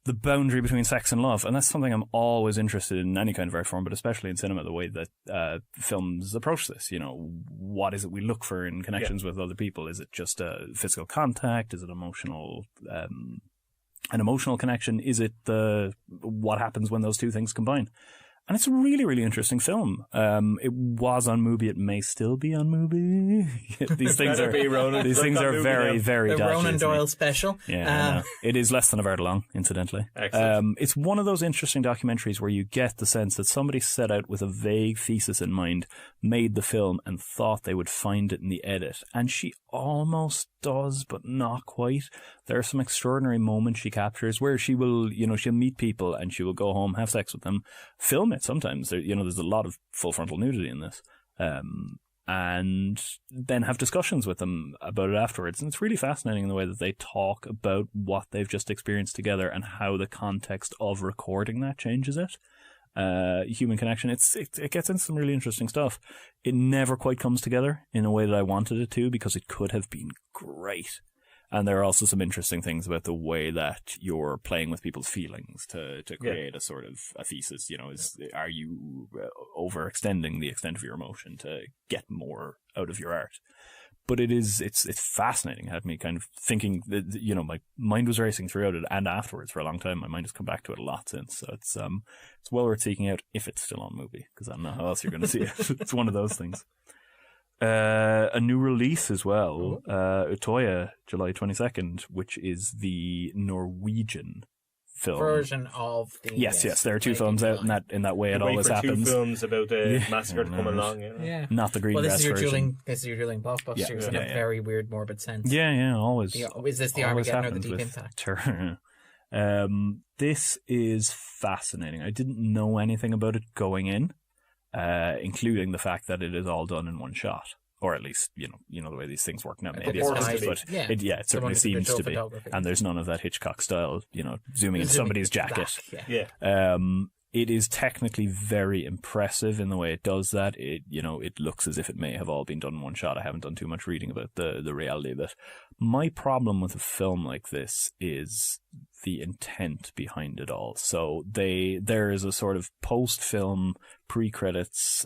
the boundary between sex and love. And that's something I'm always interested in any kind of art form, but especially in cinema, the way that films approach this. You know, what is it we look for in connections with other people? Is it just a physical contact? Is it emotional, an emotional connection? Is it what happens when those two things combine? And it's a really, really interesting film. It was on Mubi. It may still be on Mubi. These things are very, very the dodgy. The Ronan Doyle special. Yeah, it is less than a hour long, incidentally. Excellent. It's one of those interesting documentaries where you get the sense that somebody set out with a vague thesis in mind, made the film, and thought they would find it in the edit. And she almost does, but not quite. There are some extraordinary moments she captures where she will, she'll meet people and she will go home, have sex with them, film it sometimes. There's a lot of full frontal nudity in this. And then have discussions with them about it afterwards. And it's really fascinating in the way that they talk about what they've just experienced together and how the context of recording that changes it. Human connection. It gets into some really interesting stuff. It never quite comes together in a way that I wanted it to, because it could have been great. And there are also some interesting things about the way that you're playing with people's feelings to create a sort of a thesis. Are you overextending the extent of your emotion to get more out of your art? But it's fascinating. It had me kind of thinking that, my mind was racing throughout it and afterwards for a long time. My mind has come back to it a lot since. So it's well worth seeking out if it's still on Mubi, because I don't know how else you're going to see it. It's one of those things. A new release as well, Utoya, July 22nd, which is the Norwegian film version of the yes. There are two films out in that way. It always happens. 2 films about the massacre to come along. Not the green grass version. This is your dueling blockbusters in a very weird, morbid sense. Yeah, always. Is this the Armageddon or the Deep Impact? This is fascinating. I didn't know anything about it going in, including the fact that it is all done in one shot, or at least you know the way these things work now. The Maybe it's force not, to be. but Yeah. it certainly seems to be. photography. And there's none of that Hitchcock style, zooming into somebody's jacket. Back, yeah. Yeah. It is technically very impressive in the way it does that. It looks as if it may have all been done in one shot. I haven't done too much reading about the reality of it. My problem with a film like this is the intent behind it all. So there is a sort of post-film pre-credits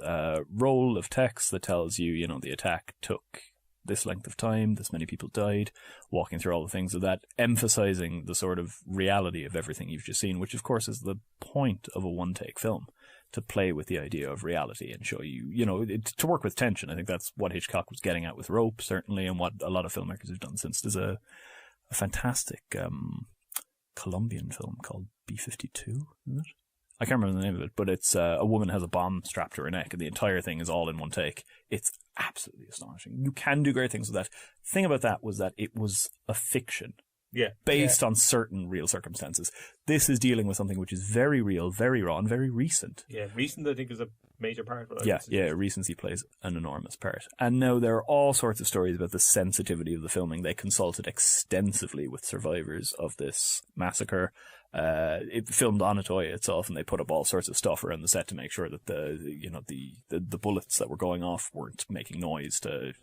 roll of text that tells you, the attack took this length of time, this many people died, walking through all the things of that, emphasizing the sort of reality of everything you've just seen, which of course is the point of a one-take film, to play with the idea of reality and show you, to work with tension. I think that's what Hitchcock was getting at with Rope, certainly, and what a lot of filmmakers have done since. There's a fantastic Colombian film called B-52, isn't it? I can't remember the name of it, but it's a woman has a bomb strapped to her neck, and the entire thing is all in one take. It's absolutely astonishing. You can do great things with that. The thing about that was that it was a fiction. Yeah. Based on certain real circumstances. This is dealing with something which is very real, very raw, and very recent. Yeah, recent I think is a major part of it. Yeah, recency plays an enormous part. And now there are all sorts of stories about the sensitivity of the filming. They consulted extensively with survivors of this massacre. It filmed on Atoya itself, and they put up all sorts of stuff around the set to make sure that the bullets that were going off weren't making noise to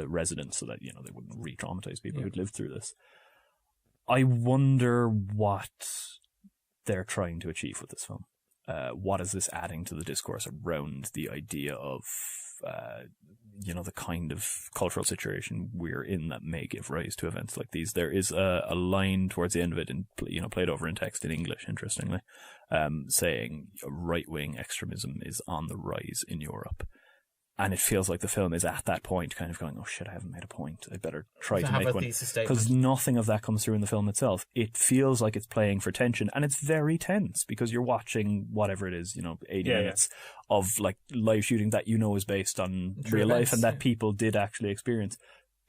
residents, so that they wouldn't re-traumatize people who'd lived through this. I wonder what they're trying to achieve with this film. What is this adding to the discourse around the idea of the kind of cultural situation we're in that may give rise to events like these? There is a line towards the end of it, played over in text in English, interestingly, saying right-wing extremism is on the rise in Europe. And it feels like the film is at that point kind of going, oh shit, I haven't made a point. I better try to make one. Because nothing of that comes through in the film itself. It feels like it's playing for tension, and it's very tense because you're watching whatever it is, 80 minutes of like live shooting that is based on real life and that people did actually experience.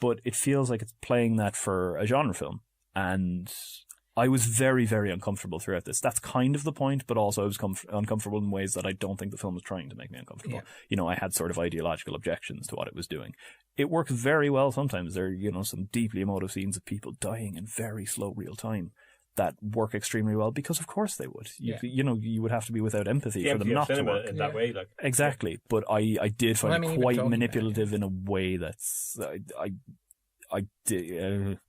But it feels like it's playing that for a genre film. And I was very, very uncomfortable throughout this. That's kind of the point, but also I was uncomfortable in ways that I don't think the film was trying to make me uncomfortable. Yeah. I had sort of ideological objections to what it was doing. It works very well sometimes. There are, some deeply emotive scenes of people dying in very slow real time that work extremely well because, of course, they would. You would have to be without empathy for them not to work. In that way, like. Exactly. But I did find it quite manipulative in a way that's... I did...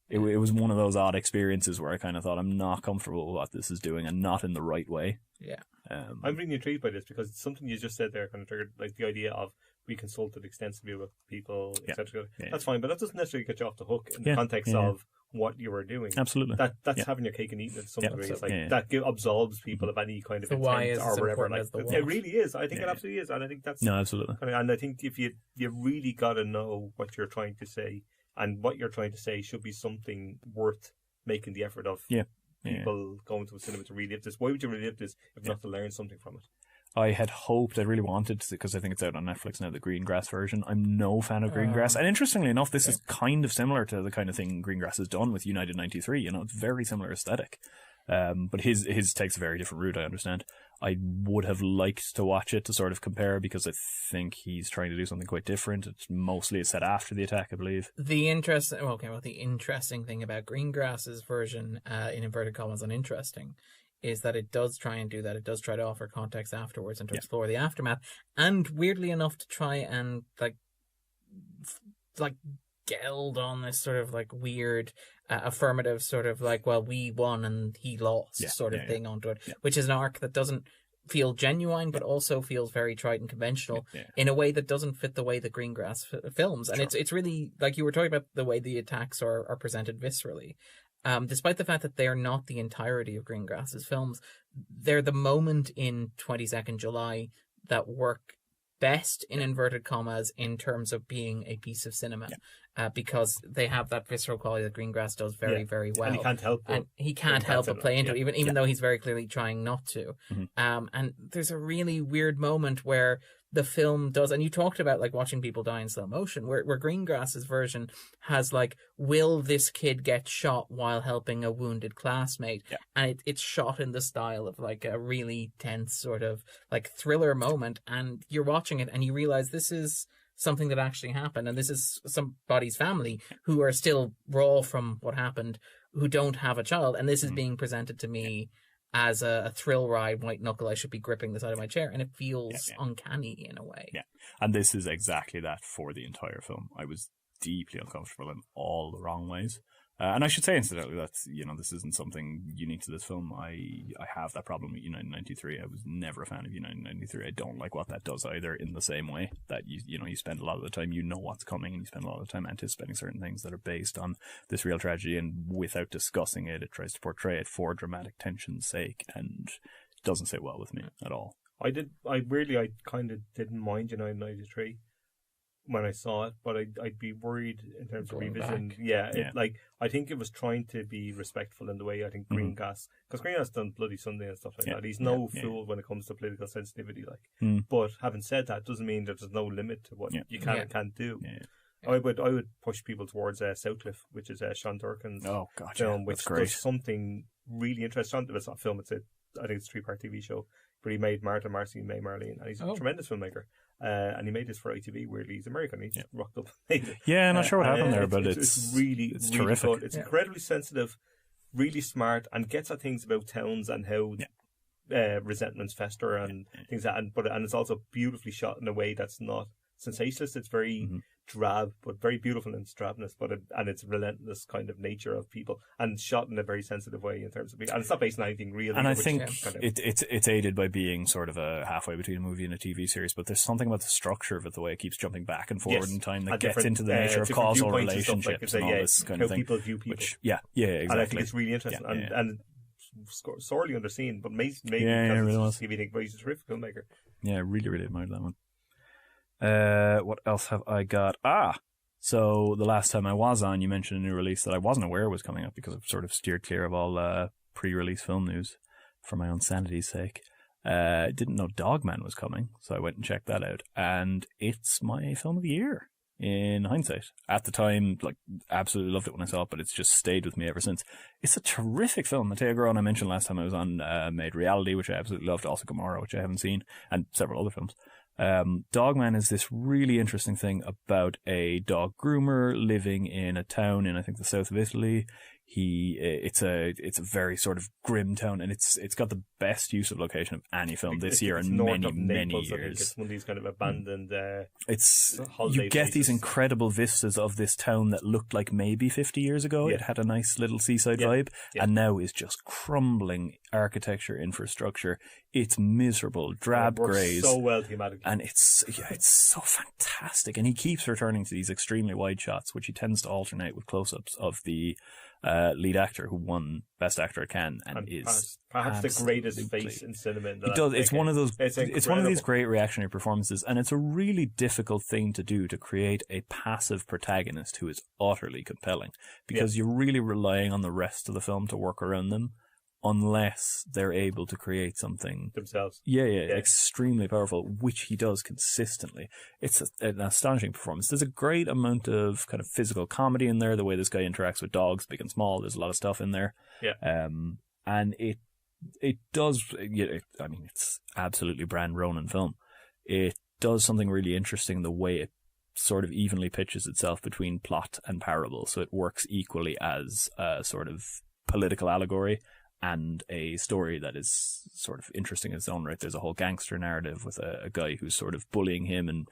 It was one of those odd experiences where I kind of thought I'm not comfortable with what this is doing and not in the right way. Yeah. I'm really intrigued by this because something you just said there kind of triggered, like the idea of we consulted extensively with people, etc. Yeah. That's fine, but that doesn't necessarily get you off the hook in the context of what you were doing. Absolutely. That's having your cake and eating it to some degree. It's like that absolves people of any kind of intent why is or whatever. Like, it really is. I think it absolutely is. And I think that's... No, absolutely. And I think if you really got to know what you're trying to say, and what you're trying to say should be something worth making the effort of people going to a cinema to relive this. Why would you relive this if not to learn something from it? I had hoped, I really wanted to, because I think it's out on Netflix now, the Greengrass version. I'm no fan of Greengrass. And interestingly enough, this is kind of similar to the kind of thing Greengrass has done with United 93. It's very similar aesthetic. But his takes a very different route, I understand. I would have liked to watch it to sort of compare because I think he's trying to do something quite different. It's set after the attack, I believe. The interesting thing about Greengrass's version, in inverted commas, uninteresting, is that it does try and do that. It does try to offer context afterwards and to explore the aftermath, and weirdly enough, to try and like geld on this sort of like weird affirmative sort of like, well, we won and he lost thing onto it, which is an arc that doesn't feel genuine but also feels very trite and conventional in a way that doesn't fit the way that Greengrass films. And it's really, like you were talking about, the way the attacks are presented viscerally. Despite the fact that they are not the entirety of Greengrass's films, they're the moment in 22nd July that work best, in inverted commas, in terms of being a piece of cinema, because they have that visceral quality that Greengrass does very, very well. And he can't help but play into it, even though he's very clearly trying not to. Mm-hmm. And there's a really weird moment where the film does, and you talked about like watching people die in slow motion, where Greengrass's version has like, will this kid get shot while helping a wounded classmate? And it's shot in the style of like a really tense sort of like thriller moment, and you're watching it and you realize this is something that actually happened. And this is somebody's family who are still raw from what happened, who don't have a child. And this is being presented to me as a thrill ride, white knuckle. I should be gripping the side of my chair. And it feels uncanny in a way. Yeah. And this is exactly that for the entire film. I was deeply uncomfortable in all the wrong ways. And I should say, incidentally, that, this isn't something unique to this film. I have that problem with United 93. I was never a fan of United 93. I don't like what that does either, in the same way that, you spend a lot of the time, what's coming, and you spend a lot of the time anticipating certain things that are based on this real tragedy, and without discussing it, it tries to portray it for dramatic tension's sake, and it doesn't sit well with me at all. I kind of didn't mind United 93 when I saw it, but I'd be worried in terms of revisiting. I think it was trying to be respectful in the way I think Greengrass, because Greengrass done Bloody Sunday and stuff like that. He's no fool when it comes to political sensitivity. But having said that, doesn't mean that there's no limit to what you can and can't do. I would push people towards Southcliffe, which is Sean Durkin's film, which does something really interesting. It's not a film; I think it's a 3-part TV show. But he made Martha, Marcy, and May Marlene, and he's a tremendous filmmaker. And he made this for ITV. Weirdly, he's American. He just rocked up. I'm not sure what happened there, but it's really terrific. Good. It's incredibly sensitive, really smart, and gets at things about towns and how resentments fester and things like that. And it's also beautifully shot in a way that's not sensationalist. It's very drab, but very beautiful in its drabness, and its relentless kind of nature of people, and shot in a very sensitive way in terms of and it's not based on anything real. And I think it's aided by being sort of a halfway between a movie and a TV series, but there's something about the structure of it, the way it keeps jumping back and forward in time, that gets into the nature of causal relationships and all this kind of thing. How people view people. Exactly. And I think it's really interesting and sorely underseen, but maybe because it's a TV, but he's a terrific filmmaker. Yeah, I really, really admired that one. What else have I got? So the last time I was on, you mentioned a new release that I wasn't aware was coming up, because I've sort of steered clear of all pre-release film news for my own sanity's sake. Didn't know Dogman was coming, so I went and checked that out, and it's my film of the year in hindsight. At the time, absolutely loved it when I saw it, but it's just stayed with me ever since. It's a terrific film. Matteo Garrone, I mentioned last time I was on, made Reality, which I absolutely loved, also Gomorrah, which I haven't seen, and several other films. Dogman is this really interesting thing about a dog groomer living in a town in, I think, the south of Italy. It's a very sort of grim town, and it's got the best use of location of any film this year in many years. It's one of these kind of abandoned. You get these incredible vistas of this town that looked like maybe 50 years ago. It had a nice little seaside vibe, and now is just crumbling architecture, infrastructure. It's miserable, drab greys, so well thematically, and it's so fantastic. And he keeps returning to these extremely wide shots, which he tends to alternate with close-ups of the lead actor who won Best Actor at Cannes and is perhaps the greatest face in cinema. It does. It's one of those. It's one of these great reactionary performances, and it's a really difficult thing to do, to create a passive protagonist who is utterly compelling, because you're really relying on the rest of the film to work around them, unless they're able to create something themselves. Extremely powerful, which he does consistently. It's an astonishing performance. There's a great amount of kind of physical comedy in there, the way this guy interacts with dogs, big and small. There's a lot of stuff in there. And it does, it's absolutely brand Ronan film. It does something really interesting, the way it sort of evenly pitches itself between plot and parable. So it works equally as a sort of political allegory and a story that is sort of interesting in its own right. There's a whole gangster narrative with a guy who's sort of bullying him, and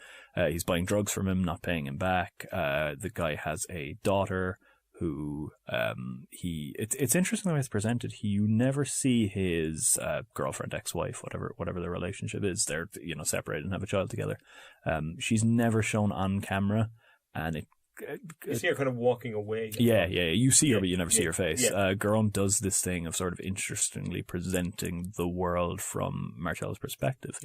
he's buying drugs from him, not paying him back. The guy has a daughter who it's interesting the way it's presented. You never see his girlfriend, ex-wife, whatever their relationship is. They're separated and have a child together. She's never shown on camera, and you see her kind of walking away. You see her, but you never see her face. Garrone does this thing of sort of interestingly presenting the world from Marcello's perspective.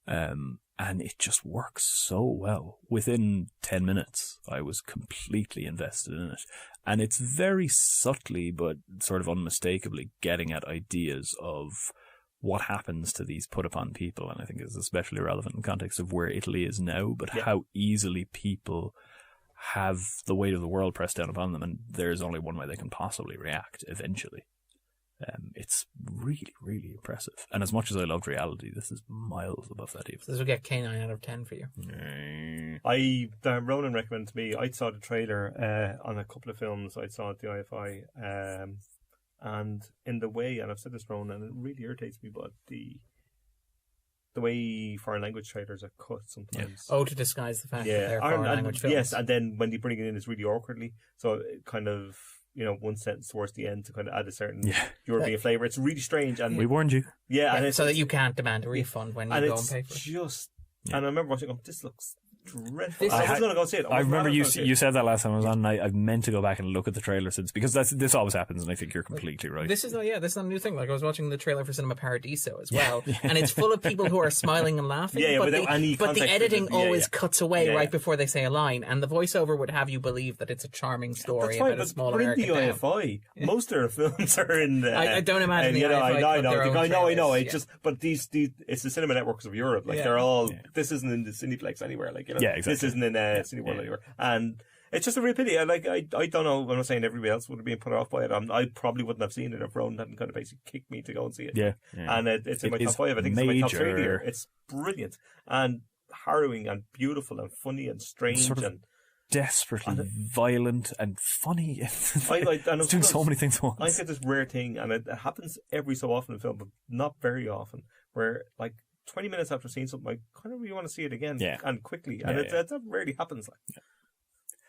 And it just works so well. Within 10 minutes, I was completely invested in it. And it's very subtly, but sort of unmistakably getting at ideas of what happens to these put upon people. And I think it's especially relevant in the context of where Italy is now, but how easily people have the weight of the world pressed down upon them, and there's only one way they can possibly react eventually. It's really, really impressive. And as much as I loved reality, this is miles above that even. So this will get K9 out of 10 for you. Ronan recommended to me, I saw the trailer on a couple of films I saw at the IFI, and in the way, and I've said this, Ronan, and it really irritates me, but the way foreign language trailers are cut sometimes. Oh, to disguise the fact that they're foreign language films. Yes, and then when they bring it in, it's really awkwardly. So it kind of, one sentence towards the end to kind of add a certain European flavour. It's really strange. And we warned you. Yeah, and so that you can't demand a refund when you go and pay for it. And I remember watching, this looks dreadful. I was going to go see it. I remember you said that last time I was on, and I've meant to go back and look at the trailer since, because this always happens, and I think you're completely right. This is not a new thing. Like, I was watching the trailer for Cinema Paradiso as well, and it's full of people who are smiling and laughing, but the editing always cuts away right before they say a line, and the voiceover would have you believe that it's a charming story about a small American town. But in the IFI, most of their films are in the... I don't imagine the IFI I know. But it's the cinema networks of Europe. Like, they're all... This isn't in the Cineplex anywhere. Like, exactly. This isn't in Cineworld anywhere. And it's just a real pity. I don't know, I'm not saying everybody else would have been put off by it. I probably wouldn't have seen it if Ronan hadn't kind of basically kicked me to go and see it. Yeah. And it's in my top 5. I think it's in my top 3 here. It's brilliant and harrowing and beautiful and funny and strange sort of desperately violent and funny. It's doing so many things at once. I get this rare thing, and it happens every so often in film, but not very often, where 20 minutes after seeing something, I kind of really want to see it again and quickly. And that rarely happens.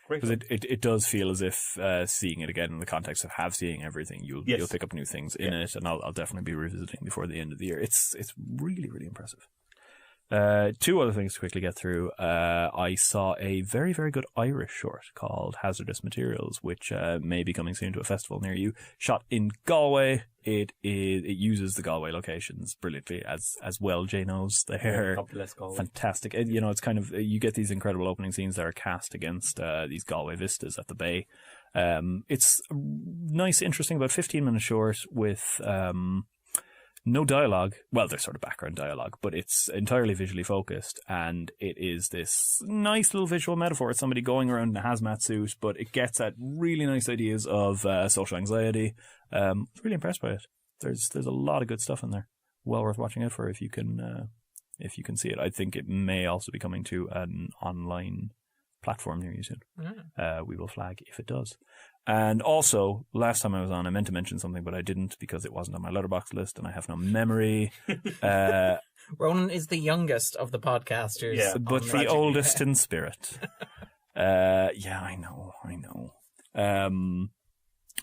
Because it does feel as if seeing it again in the context of seeing everything, you'll pick up new things in it, and I'll definitely be revisiting before the end of the year. It's really, really impressive. 2 other things to quickly get through. I saw a very, very good Irish short called Hazardous Materials, which may be coming soon to a festival near you. Shot in Galway. It uses the Galway locations brilliantly, as well. Jay knows they're fantastic. It's kind of, you get these incredible opening scenes that are cast against these Galway vistas at the bay. It's nice, interesting, about 15-minute short with no dialogue. Well, there's sort of background dialogue, but it's entirely visually focused, and it is this nice little visual metaphor. It's somebody going around in a hazmat suit, but it gets at really nice ideas of social anxiety. Really impressed by it. There's a lot of good stuff in there. Well worth watching out for if you can see it. I think it may also be coming to an online platform near you soon. We will flag if it does. And also, last time I was on, I meant to mention something, but I didn't because it wasn't on my letterbox list and I have no memory. Ronan is the youngest of the podcasters. But the oldest in spirit. I know.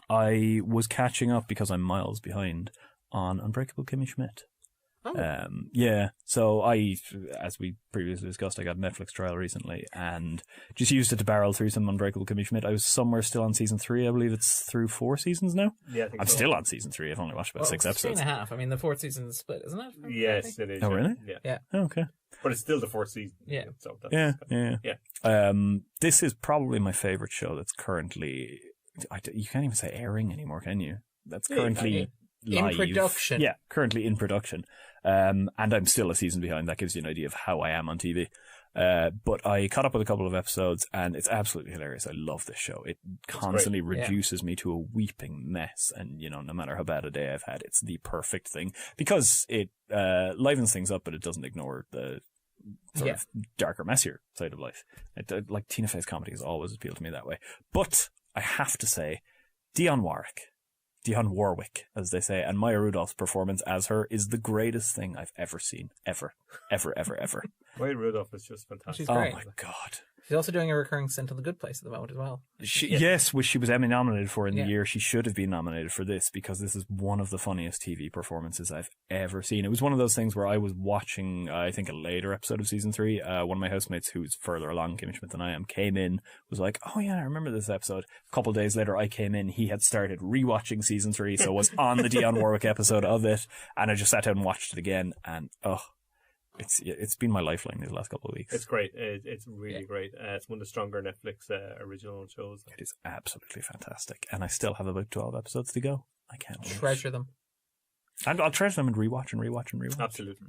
I was catching up because I'm miles behind on Unbreakable Kimmy Schmidt. So as we previously discussed, I got a Netflix trial recently and just used it to barrel through some Unbreakable Kimmy Schmidt. I was somewhere still on season 3. I believe it's through 4 seasons now. Yeah, I'm still on season 3. I've only watched about 6 episodes. 3.5. I mean, the 4th season is split, isn't it? Yes, it is. Oh, really? Yeah. Oh, okay. But it's still the 4th season. Yeah. So that's this is probably my favorite show that's currently, you can't even say airing anymore, can you? That's currently live. In production. Yeah, currently in production. And I'm still a season behind. That gives you an idea of how I am on TV. But I caught up with a couple of episodes and it's absolutely hilarious. I love this show. It constantly reduces me to a weeping mess. And, no matter how bad a day I've had, it's the perfect thing because it livens things up, but it doesn't ignore the sort of darker, messier side of life. Like Tina Fey's comedy has always appealed to me that way. But I have to say, Dionne Warwick, as they say, and Maya Rudolph's performance as her is the greatest thing I've ever seen. Ever. Maya Rudolph is just fantastic. She's great. Oh my God. She's also doing a recurring stint on The Good Place at the moment as well. Yes, which she was Emmy nominated for in the year. She should have been nominated for this because this is one of the funniest TV performances I've ever seen. It was one of those things where I was watching, I think, a later episode of season 3. One of my housemates, who's further along Kimmy Schmidt than I am, came in, was like, oh yeah, I remember this episode. A couple of days later, I came in. He had started rewatching season 3, so was on the Dionne Warwick episode of it, and I just sat down and watched it again, and it's been my lifeline these last couple of weeks. It's great. It's really great. It's one of the stronger Netflix original shows. It is absolutely fantastic. And I still have about 12 episodes to go. I can't wait. Treasure them. And I'll treasure them and rewatch. Absolutely.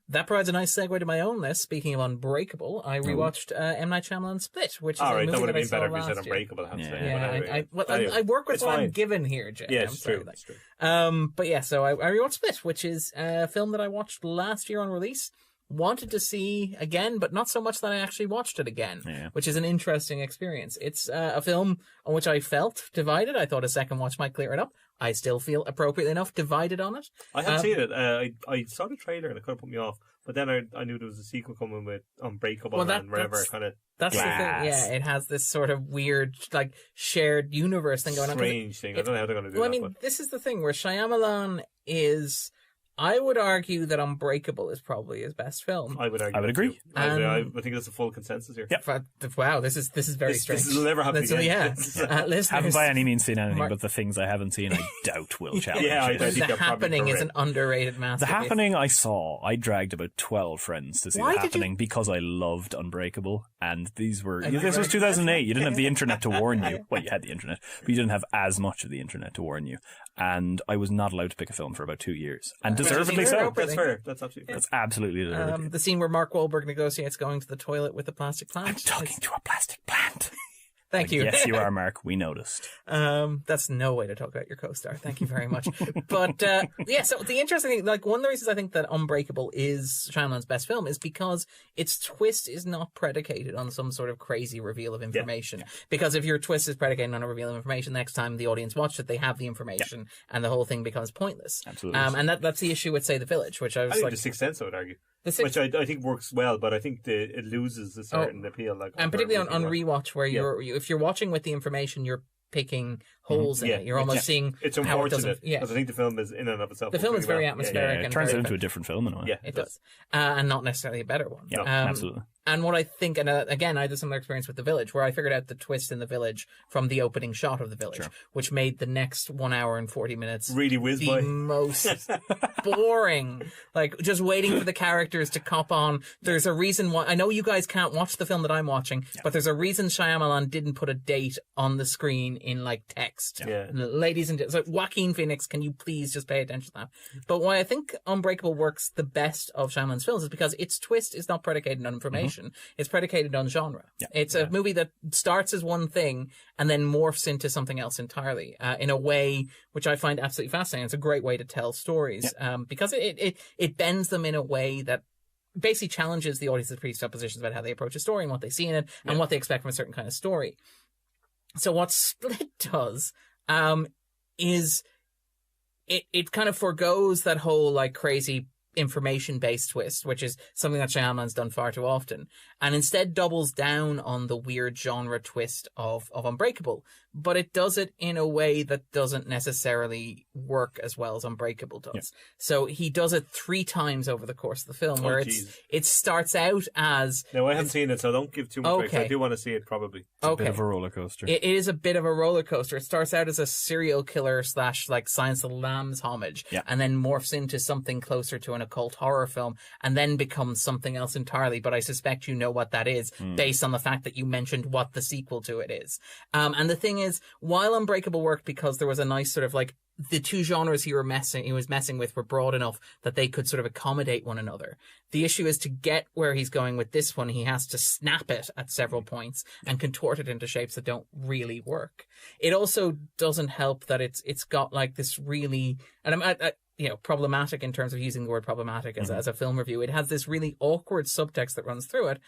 that provides a nice segue to my own list. Speaking of Unbreakable, I rewatched M. Night Shyamalan's Split, which is a movie that would have I been saw better if you last said year. Unbreakable. I have to say. Yeah, Anyway. I work with It's what I'm fine. given here, Jay. Yeah, I'm it's sorry, true. like. It's true. But yeah, so I rewatched Split, which is a film that I watched last year on release. Wanted to see again, but not so much that I actually watched it again, which is an interesting experience. It's a film on which I felt divided. I thought a second watch might clear it up. I still feel appropriately enough divided on it. I haven't seen it. I saw the trailer and it kind of put me off. But then I knew there was a sequel coming with Unbreakable and whatever kind of. That's the thing. Yeah, it has this sort of weird, like, shared universe thing going on. Strange thing. I don't know how they're going to do that. I mean, this is the thing where Shyamalan is. I would argue that Unbreakable is probably his best film. I would argue. I would agree. I think that's a full consensus here. Yep. Wow, this is very strange. This will never happen again. Listeners, Haven't by any means seen anything, but the things I haven't seen, I doubt will challenge. I it. think The you're probably Happening is correct. an underrated masterpiece. The Happening I saw, I dragged about 12 friends to see Why The did you- Happening because I loved Unbreakable, and these were... And this you was 2008, you didn't have the internet to warn you. Well, you had the internet, but you didn't have as much of the internet to warn you. And I was not allowed to pick a film for about 2 years. And deservedly so. That's fair. That's absolutely fair. That's absolutely deservedly. The scene where Mark Wahlberg negotiates going to the toilet with a plastic plant. I'm talking to a plastic plant. Thank you. Yes, you are, Mark. We noticed. That's no way to talk about your co-star. Thank you very much. But yeah, so the interesting thing, like one of the reasons I think that Unbreakable is Shyamalan's best film is because its twist is not predicated on some sort of crazy reveal of information. Because if your twist is predicated on a reveal of information, next time the audience watches it, they have the information, and the whole thing becomes pointless. Absolutely. And that's the issue with, say, The Village, which I was I think like, The Sixth Sense, I would argue. Which I think works well, but I think it loses a certain appeal. Like, and particularly on rewatch, where if you're watching with the information, you're picking holes in it. You're almost seeing it's how it unfortunate doesn't. Yeah, because I think the film is in and of itself. the film is very well. atmospheric. It and turns it very into a different film in a way. Yeah, it does, and not necessarily a better one. Yeah, absolutely. And what I think, and again, I had a similar experience with The Village, where I figured out the twist in The Village from the opening shot of The Village, which made the next 1 hour and 40 minutes really whiz by. the most boring. Like, just waiting for the characters to cop on. There's a reason why, I know you guys can't watch the film that I'm watching, but there's a reason Shyamalan didn't put a date on the screen in, like, text. Yeah. Ladies and so Joaquin Phoenix, can you please just pay attention to that? But why I think Unbreakable works the best of Shyamalan's films is because its twist is not predicated on information. It's predicated on genre. It's a movie that starts as one thing and then morphs into something else entirely, in a way which I find absolutely fascinating. It's a great way to tell stories, because it bends them in a way that basically challenges the audience's presuppositions about how they approach a story and what they see in it and what they expect from a certain kind of story. So what Split does is it kind of forgoes that whole like crazy information-based twist, which is something that Shyamalan's done far too often, and instead doubles down on the weird genre twist of Unbreakable, but it does it in a way that doesn't necessarily work as well as Unbreakable does. Yeah. So he does it 3 times over the course of the film, where it starts out as... No, I haven't seen it, so don't give too much away. I do want to see it, probably. It's a bit of a roller coaster. It is a bit of a roller coaster. It starts out as a serial killer / like Silence of the Lambs homage, and then morphs into something closer to an occult horror film, and then becomes something else entirely, but I suspect you know what that is, based on the fact that you mentioned what the sequel to it is. And the thing is, while Unbreakable worked because there was a nice sort of like, the two genres he was messing with were broad enough that they could sort of accommodate one another. The issue is to get where he's going with this one, he has to snap it at several points and contort it into shapes that don't really work. It also doesn't help that it's got like this really, and I'm problematic in terms of using the word problematic as a film review. It has this really awkward subtext that runs through it.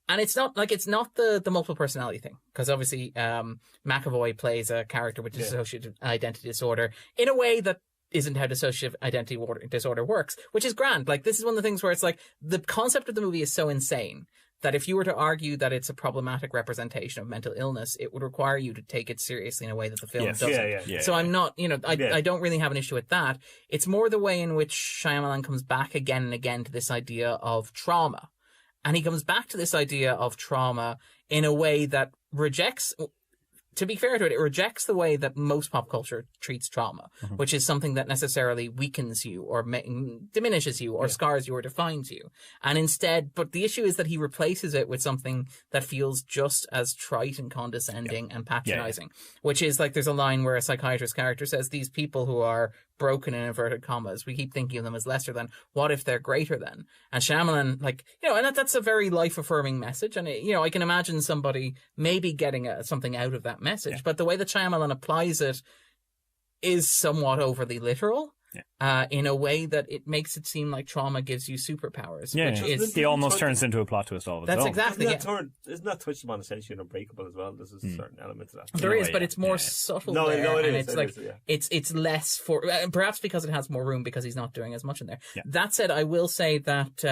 And it's not the multiple personality thing, because obviously McAvoy plays a character with dissociative identity disorder in a way that isn't how dissociative identity disorder works, which is grand. Like, this is one of the things where it's like the concept of the movie is so insane that if you were to argue that it's a problematic representation of mental illness, it would require you to take it seriously in a way that the film doesn't. So I'm not, I don't really have an issue with that. It's more the way in which Shyamalan comes back again and again to this idea of trauma. And he comes back to this idea of trauma in a way that rejects, to be fair to it, it rejects the way that most pop culture treats trauma, which is something that necessarily weakens you or diminishes you or scars you or defines you. And instead, but the issue is that he replaces it with something that feels just as trite and condescending and patronizing, which is like, there's a line where a psychiatrist character says, these people who are broken in inverted commas. We keep thinking of them as lesser than. What if they're greater than? And Shyamalan, like, you know, and that's a very life-affirming message. And, you know, I can imagine somebody maybe getting something out of that message. But the way that Shyamalan applies it is somewhat overly literal. In a way that it makes it seem like trauma gives you superpowers. Which is, he almost turns into a plot twist all of its That's own. exactly it. Isn't that twitched upon essentially in Unbreakable as well? There's a certain element to that. There is, but it's more subtle there. No, it and is. It's less for... perhaps because it has more room because he's not doing as much in there. That said, I will say that...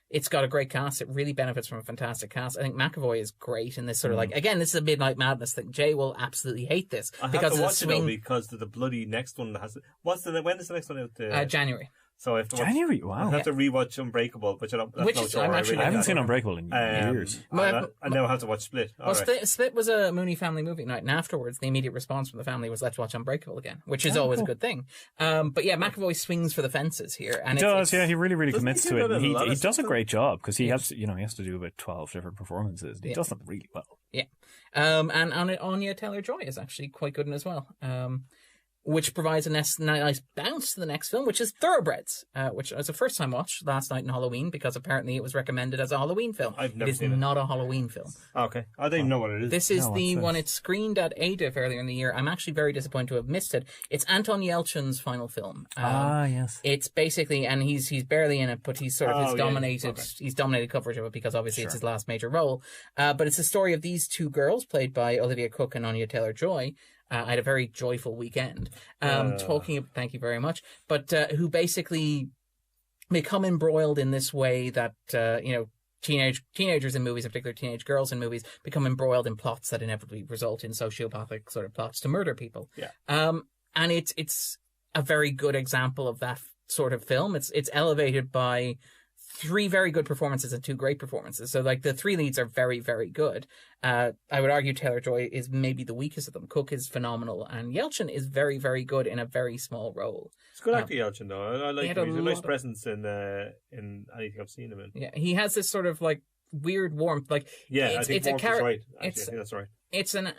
it's got a great cast. It really benefits from a fantastic cast. I think McAvoy is great in this sort of like, again, this is a Midnight Madness thing. Jay will absolutely hate this. I because have to watch it because the bloody next one has... when is the next one out? January. So I have to watch, January, wow. I have to rewatch Unbreakable, which I haven't seen Unbreakable in years. I now have to watch Split. Split was a Mooney family movie night, and afterwards the immediate response from the family was let's watch Unbreakable again, which is always a good thing. But yeah, McAvoy swings for the fences here, and he does. He really commits to it. He does a great job because he has to do about 12 different performances. He does them really well. Yeah, and Anya Taylor-Joy is actually quite good in as well. Which provides a nice bounce to the next film, which is Thoroughbreds, which was a first-time watch last night in Halloween because apparently it was recommended as a Halloween film. I've never seen it. It is not a Halloween film. Okay. I don't even know what it is. This is the one it screened at ADIF earlier in the year. I'm actually very disappointed to have missed it. It's Anton Yelchin's final film. Yes. It's basically, and he's barely in it, but he's sort of he's dominated coverage of it because obviously it's his last major role. But it's the story of these two girls played by Olivia Cooke and Anya Taylor-Joy. I had a very joyful weekend thank you very much, but who basically become embroiled in this way that, teenagers in movies, in particular teenage girls in movies, become embroiled in plots that inevitably result in sociopathic sort of plots to murder people. Yeah. And it's a very good example of that sort of film. It's elevated by 3 very good performances and 2 great performances. So, like, the 3 leads are very, very good. I would argue Taylor-Joy is maybe the weakest of them. Cook is phenomenal, and Yelchin is very, very good in a very small role. It's good actor, Yelchin, though. I like him. He's a nice presence in anything I've seen him in. Yeah, he has this sort of, like, weird warmth. Like, I think warmth is right. I think that's right.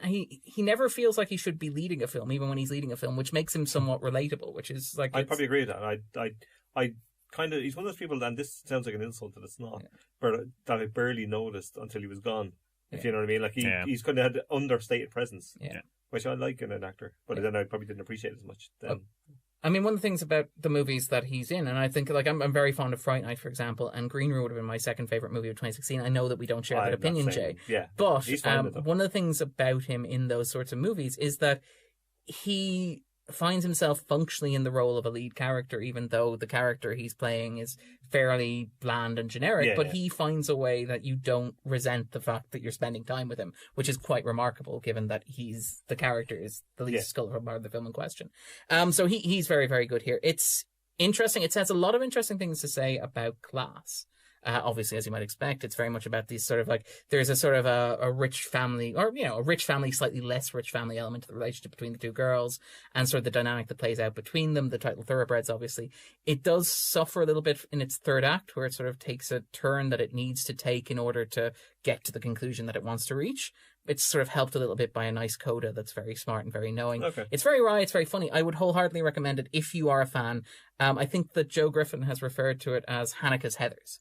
He never feels like he should be leading a film, even when he's leading a film, which makes him somewhat relatable, which is, like... I'd probably agree with that. I kind of, he's one of those people, and this sounds like an insult, and it's not, but that I barely noticed until he was gone. If you know what I mean, like he's kind of had an understated presence, which I like in an actor, but then I probably didn't appreciate it as much. Then. I mean, one of the things about the movies that he's in, and I think, like, I'm very fond of Fright Night, for example, and Green Room would have been my second favourite movie of 2016. I know that we don't share that opinion, Jay. Yeah. But one of the things about him in those sorts of movies is that he finds himself functionally in the role of a lead character, even though the character he's playing is fairly bland and generic, but he finds a way that you don't resent the fact that you're spending time with him, which is quite remarkable given that the character is the least colourful part of the film in question. So he's very, very good here. It's interesting. It has a lot of interesting things to say about class. Obviously, as you might expect, it's very much about these sort of like, there's a sort of a rich family, or, a rich family, slightly less rich family element to the relationship between the two girls, and sort of the dynamic that plays out between them. The title Thoroughbreds, obviously. It does suffer a little bit in its third act, where it sort of takes a turn that it needs to take in order to get to the conclusion that it wants to reach. It's sort of helped a little bit by a nice coda that's very smart and very knowing. Okay. It's very wry, it's very funny. I would wholeheartedly recommend it if you are a fan. I think that Joe Griffin has referred to it as Haneke's Heathers.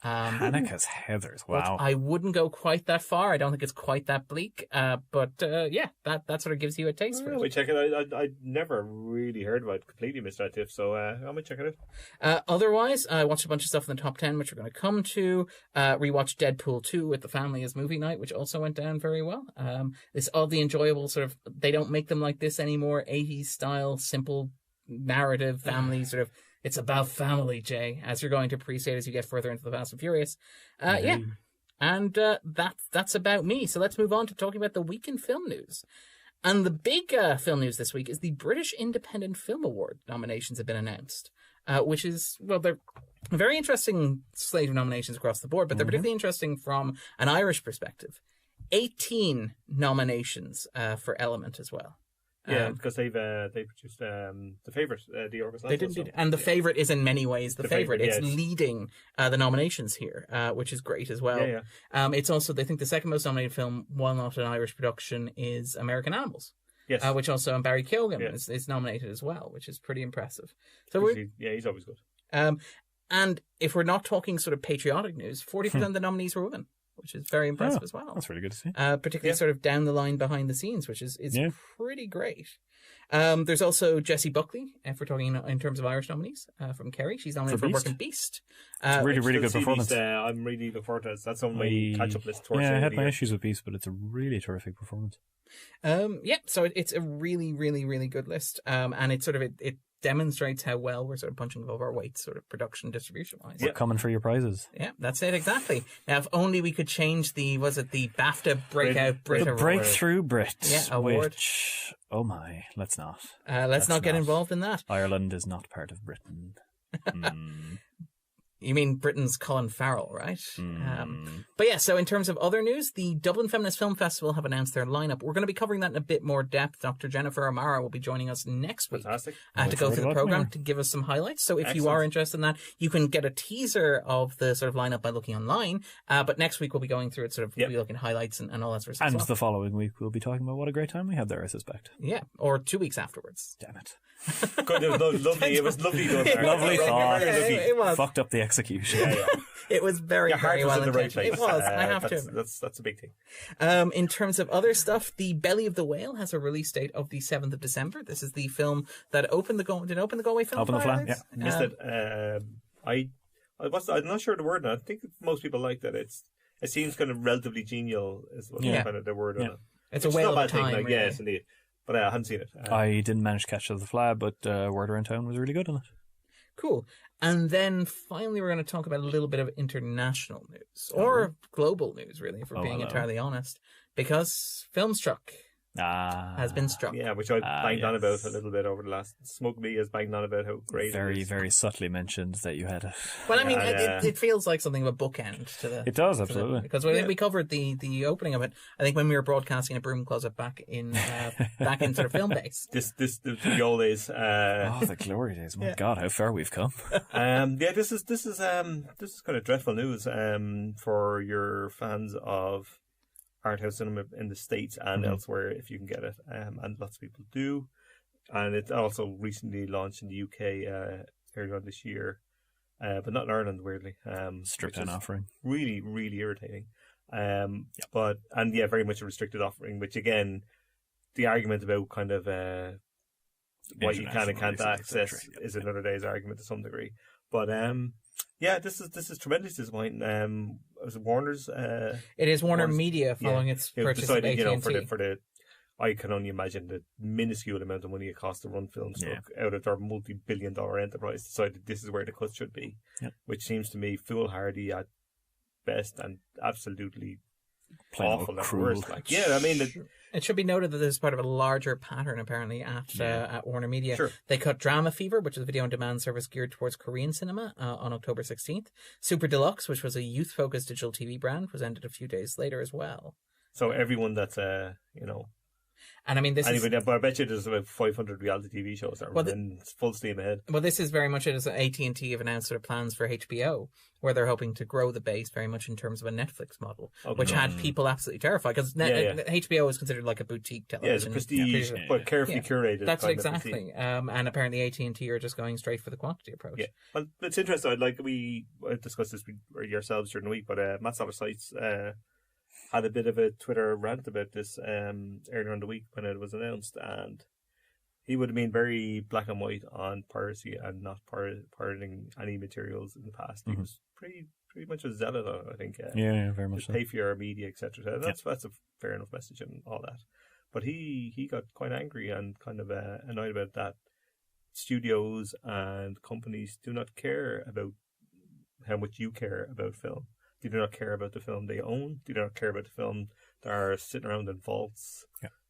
Haneke's Heathers, wow. I wouldn't go quite that far. I don't think it's quite that bleak. But that sort of gives you a taste for it. We check it. I never really heard about it. Completely missed that tip, so I might check it out. Otherwise, I watched a bunch of stuff in the top 10, which we're going to come to. Rewatched Deadpool 2 with the family as movie night, which also went down very well. This oddly enjoyable sort of, they don't make them like this anymore, 80s style, simple narrative, family sort of. It's about family, Jay, as you're going to appreciate as you get further into the Fast and Furious. And that's about me. So let's move on to talking about the week in film news. And the big film news this week is the British Independent Film Award nominations have been announced, which is, well, they're a very interesting slate of nominations across the board, but they're particularly interesting from an Irish perspective. 18 nominations for Element as well. Yeah, because they produced The Favourite, the Yorgos Lanthimos. They did, and The Favourite is in many ways the favourite. It's leading the nominations here, which is great as well. Yeah. It's also, they think, the second most nominated film, while not an Irish production, is American Animals. Yes. which also and Barry Keoghan Yeah. is nominated as well, which is pretty impressive. So we're He's always good. and if we're not talking sort of patriotic news, 40% of the nominees were women, which is very impressive as well. That's really good to see. Particularly sort of down the line behind the scenes, which is Yeah. pretty great. There's also Jessie Buckley, if we're talking in terms of Irish nominees, from Kerry. She's nominated for Beast. Working Beast. It's a really good performance. I'm really looking forward to it. That's on my catch-up list. Towards Yeah, the I end had of the my year. issues with Beast, but it's a really terrific performance. So it's a really, really, really good list. And it sort of it demonstrates how well we're sort of punching above our weight, sort of production distribution wise. We're coming for your prizes. Yeah, that's it exactly. Now, if only we could change the BAFTA Breakout Brit The Award. Breakthrough Brit. Yeah, award. Which, oh my, let's not. Let's not get involved in that. Ireland is not part of Britain. You mean Britain's Colin Farrell, right? But yeah, so in terms of other news, the Dublin Feminist Film Festival have announced their lineup. We're going to be covering that in a bit more depth. Dr. Jennifer O'Mara will be joining us next week Fantastic. to go through the welcome program her. to give us some highlights. So if you Excellent. are interested in that, you can get a teaser of the sort of lineup by looking online. But next week we'll be going through it, sort of we'll be looking at highlights and all that sort of stuff. And the following week, we'll be talking about what a great time we had there, I suspect. Yeah, or 2 weeks afterwards. Damn it. Good. It was lovely. It was lovely. Done there. Lovely You're thought. very lucky. It was. Fucked up the execution. Yeah. It was very, Your heart very was well in the right intentioned. place. It was. I have to admit. That's a big thing. In terms of other stuff, The Belly of the Whale has a release date of the 7th of December. This is the film that opened the Galway Film Opened the Festival. Flam, yeah. Missed it. I'm not sure the word. Now. I think most people like that. It seems kind of relatively genial. Is what Yeah. kind of the word on Yeah. it. It's a Which is whale not a of bad thing. time. Like, really. yes, indeed. But I haven't seen it. I didn't manage to catch the flab, but Word Around Town was really good on it. Cool. And then finally, we're going to talk about a little bit of international news or global news, really, if we're being hello. entirely honest, because Filmstruck has been struck. Yeah, which I banged on yes. about a little bit over the last. Smokely has banged on about how great it Very, is. very subtly mentioned that you had a... Well, I mean, Yeah. it feels like something of a bookend to the. It does, to the- absolutely. because we covered the opening of it. I think when we were broadcasting a broom closet back in sort of film days. The old days. Oh, the glory days. My God, how far we've come. This is kind of dreadful news for your fans of art house cinema in the States and elsewhere, if you can get it, and lots of people do. And it also recently launched in the UK earlier on this year, but not in Ireland, weirdly. Stripped which down is offering. really, really irritating. But very much a restricted offering, which again, the argument about kind of what you can and can't International releases, access etc. is another day's argument to some degree. But this is tremendously disappointing. It was Warner's. It is Warner Media following its who purchase of decided, AT&T. for the. I can only imagine the minuscule amount of money it costs to run Filmstruck out of their multi-billion-dollar enterprise. Decided this is where the cut should be, which seems to me foolhardy at best and absolutely Plain old awful at cruel. worst. Like, I mean, It should be noted that this is part of a larger pattern, apparently, at Warner Media. Sure. They cut Drama Fever, which is a video-on-demand service geared towards Korean cinema, on October 16th. Super Deluxe, which was a youth-focused digital TV brand, was ended a few days later as well. so everyone that's And I mean, this anyway, is... but I bet you there's about 500 reality TV shows that are running full steam ahead. Well, this is very much it as AT&T have announced their plans for HBO, where they're hoping to grow the base very much in terms of a Netflix model, which had people absolutely terrified, because HBO is considered like a boutique television. Yeah, it's prestige, but carefully curated. That's kind of exactly. prestige. And apparently AT&T are just going straight for the quantity approach. Yeah, well, it's interesting. We discussed this with yourselves during the week, but Matt Sites had a bit of a Twitter rant about this earlier in the week when it was announced, and he would have been very black and white on piracy and not pirating any materials in the past. He was pretty much a zealot on it, I think. Very much so. Pay for your media, etc. So that's a fair enough message and all that. But he got quite angry and kind of annoyed about that. Studios and companies do not care about how much you care about film. They do not care about the film they own. They do not care about the film that are sitting around in vaults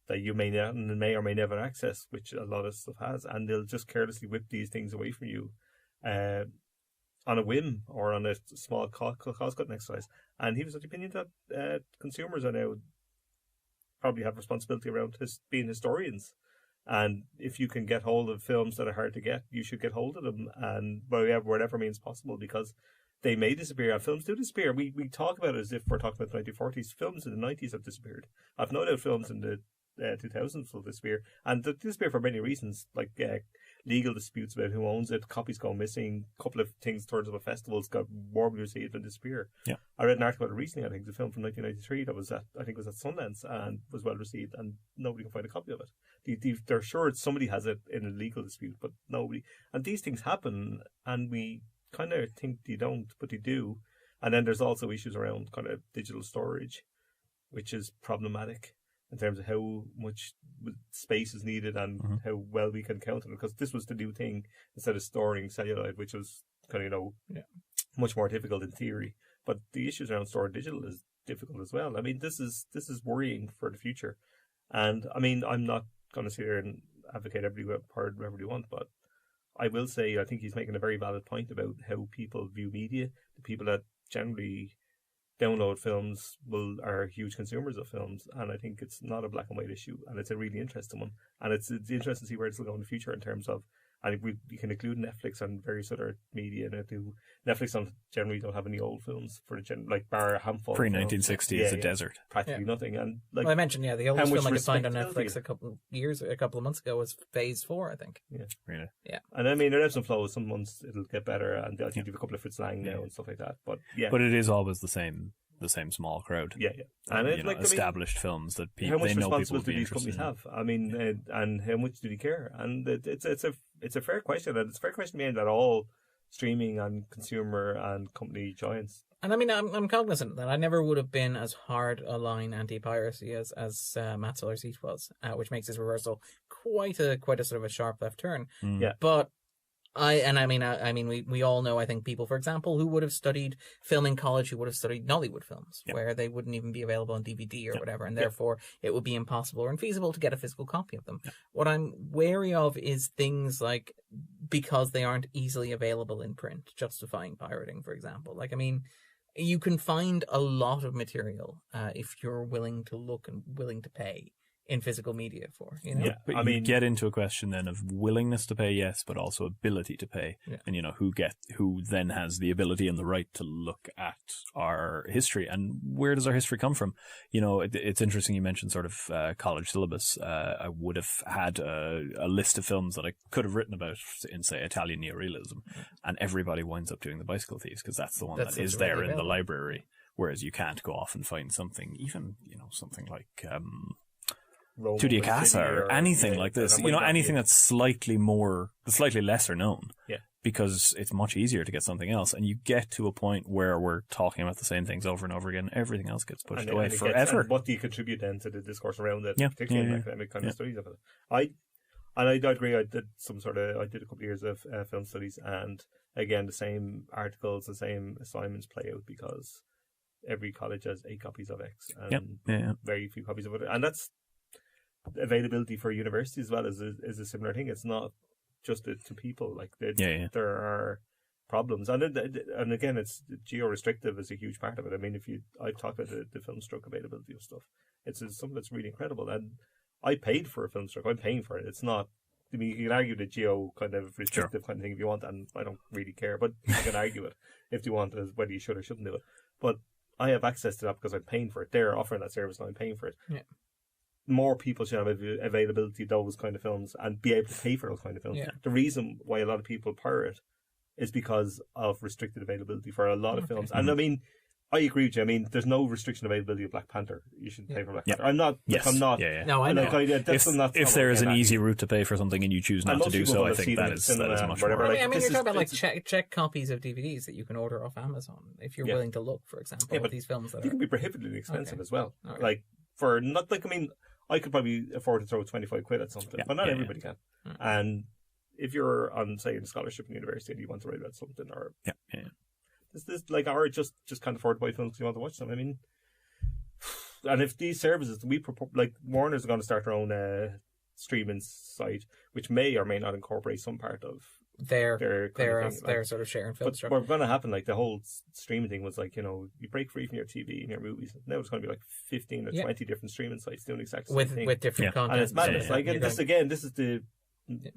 that you may or may never access, which a lot of stuff has, and they'll just carelessly whip these things away from you on a whim or on a small cost-cutting exercise. And he was of the opinion that consumers are now probably have responsibility around being historians. And if you can get hold of films that are hard to get, you should get hold of them, and whatever means possible, because they may disappear, and films do disappear. We talk about it as if we're talking about the 1940s. Films in the 90s have disappeared. I've no doubt films in the 2000s will disappear. And they disappear for many reasons, like legal disputes about who owns it, copies go missing, a couple of things turns up at festivals, got warmly received and disappear. Yeah. I read an article about it recently, I think it's a film from 1993 that was I think it was at Sundance and was well received, and nobody can find a copy of it. They're sure somebody has it in a legal dispute, but nobody. And these things happen, and we kind of think they don't, but they do. And then there's also issues around kind of digital storage, which is problematic in terms of how much space is needed and how well we can count on it. Because this was the new thing, instead of storing celluloid, which was kind of, much more difficult in theory. But the issues around storing digital is difficult as well. I mean, this is worrying for the future. And I mean, I'm not going to sit here and advocate every part wherever they want, but I will say I think he's making a very valid point about how people view media. The people that generally download films are huge consumers of films, and I think it's not a black and white issue, and it's a really interesting one, and it's interesting to see where it's will go in the future in terms of, and we can include Netflix and various other media in it. Netflix generally don't have any old films for the like bar a handful. Pre-1960 is a desert. Practically nothing. And like, well, I mentioned the oldest film I could find on Netflix a couple of months ago was Phase 4, I think. Yeah, really. Yeah, and I mean it ebbs and flows. Some months it'll get better, and I think you have a couple of foot slang now and stuff like that. But but it is always the same small crowd. Yeah. And it's like established films that how much they know people will responsibility be these companies interested in. have? I mean, and how much do they care? And it's a fair question, and it's a fair question aimed at all streaming and consumer and company giants. And I mean, I'm cognizant that I never would have been as hard a line anti-piracy as Matt Suller's was, which makes his reversal quite a sort of a sharp left turn. Yeah, but. I mean, we all know, I think, people, for example, who would have studied film in college, who would have studied Nollywood films, where they wouldn't even be available on DVD or whatever, and therefore it would be impossible or infeasible to get a physical copy of them. What I'm wary of is things like, because they aren't easily available in print, justifying pirating, for example. Like, I mean, you can find a lot of material if you're willing to look and willing to pay in physical media for, you know? Yeah, but you get into a question then of willingness to pay, yes, but also ability to pay. Yeah. And, who then has the ability and the right to look at our history, and where does our history come from? It's interesting you mentioned sort of college syllabus. I would have had a list of films that I could have written about in, say, Italian neorealism, and everybody winds up doing The Bicycle Thieves because that's the one that is there in the library, whereas you can't go off and find something, even, something like... Tudia Casa or anything like this, anything that's slightly lesser known, because it's much easier to get something else, and you get to a point where we're talking about the same things over and over again. Everything else gets pushed away forever. And what do you contribute then to the discourse around it, particularly in academic kind of studies of it? I agree. I did a couple of years of film studies, and again the same articles, the same assignments play out because every college has 8 copies of X and very few copies of it, and that's. Availability for universities as well is a similar thing. It's not just to people, like there are problems, and again, it's geo-restrictive is a huge part of it. I mean, I've talked about the Filmstruck availability of stuff. It's something that's really incredible, and I paid for a Filmstruck. I'm paying for it. It's not. I mean, you can argue the geo kind of restrictive kind of thing if you want, and I don't really care, but you can argue it if you want, as whether you should or shouldn't do it. But I have access to that because I'm paying for it. They're offering that service, and I'm paying for it. Yeah. More people should have availability to those kind of films and be able to pay for those kind of films. Yeah. The reason why a lot of people pirate is because of restricted availability for a lot of films. And I mean, I agree with you. I mean, there's no restriction availability of Black Panther. You should pay for Black Panther. I'm not. Yes. I'm not. Yeah. No, I know. If there is an easy route to pay for something and you choose not to do so, I think that is much more. I mean, you're talking about like check copies of DVDs that you can order off Amazon if you're willing to look, for example, at these films that you can be prohibitively expensive as well. Right. Like for not like I mean. I could probably afford to throw 25 quid at something, but not everybody can. And if you're on, say, a scholarship in university and you want to write about something, or this like, or just can't afford to buy films because you want to watch them. I mean, and if these services like Warner's are going to start their own streaming site, which may or may not incorporate some part of their sort of sharing film structure. But what's going to happen, like the whole streaming thing was like, you break free from your TV and your movies. Now it's going to be like 15 or 20 different streaming sites doing exactly the same thing. With different content. And it's madness. This is the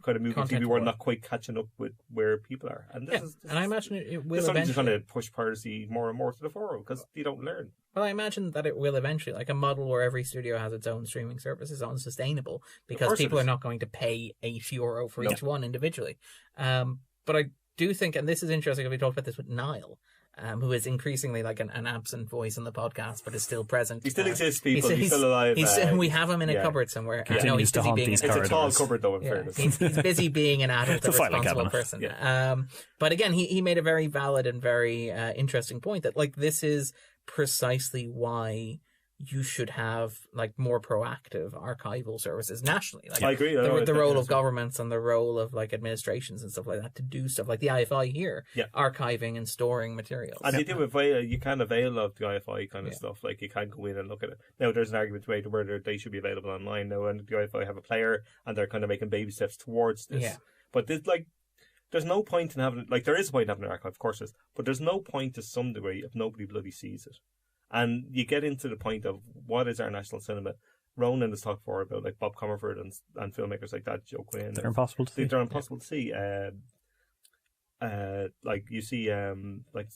kind of movie TV world not quite catching up with where people are. And this is and I imagine it will eventually. It's just going to to push piracy more and more to the fore because they don't learn. Well, I imagine that it will eventually. Like a model where every studio has its own streaming service is unsustainable because people are not going to pay €8 for each one individually. But I do think, and this is interesting, we talked about this with Niall, who is increasingly like an absent voice in the podcast, but is still present. He still exists, people. He's still alive. We have him in a cupboard somewhere. No, he's busy being it's a tall cupboard, though, in fairness. He's busy being an adult and responsible person. But again, he made a very valid and very interesting point that like this is precisely why you should have like more proactive archival services nationally. Like, I agree. The role of governments and the role of like administrations and stuff like that to do stuff like the IFI here, archiving and storing materials. And you can avail of the IFI kind of stuff. Like you can go in and look at it. Now there's an argument made whether they should be available online now, and the IFI have a player and they're kind of making baby steps towards this. Yeah. But there's no point in having there is a point in having an archive, of course there's, but there's no point to some degree if nobody bloody sees it. And you get into the point of what is our national cinema. Ronan has talked before about like Bob Comerford and filmmakers like that, Joe Quinn. They're impossible to see. They're impossible to see. Like you see, like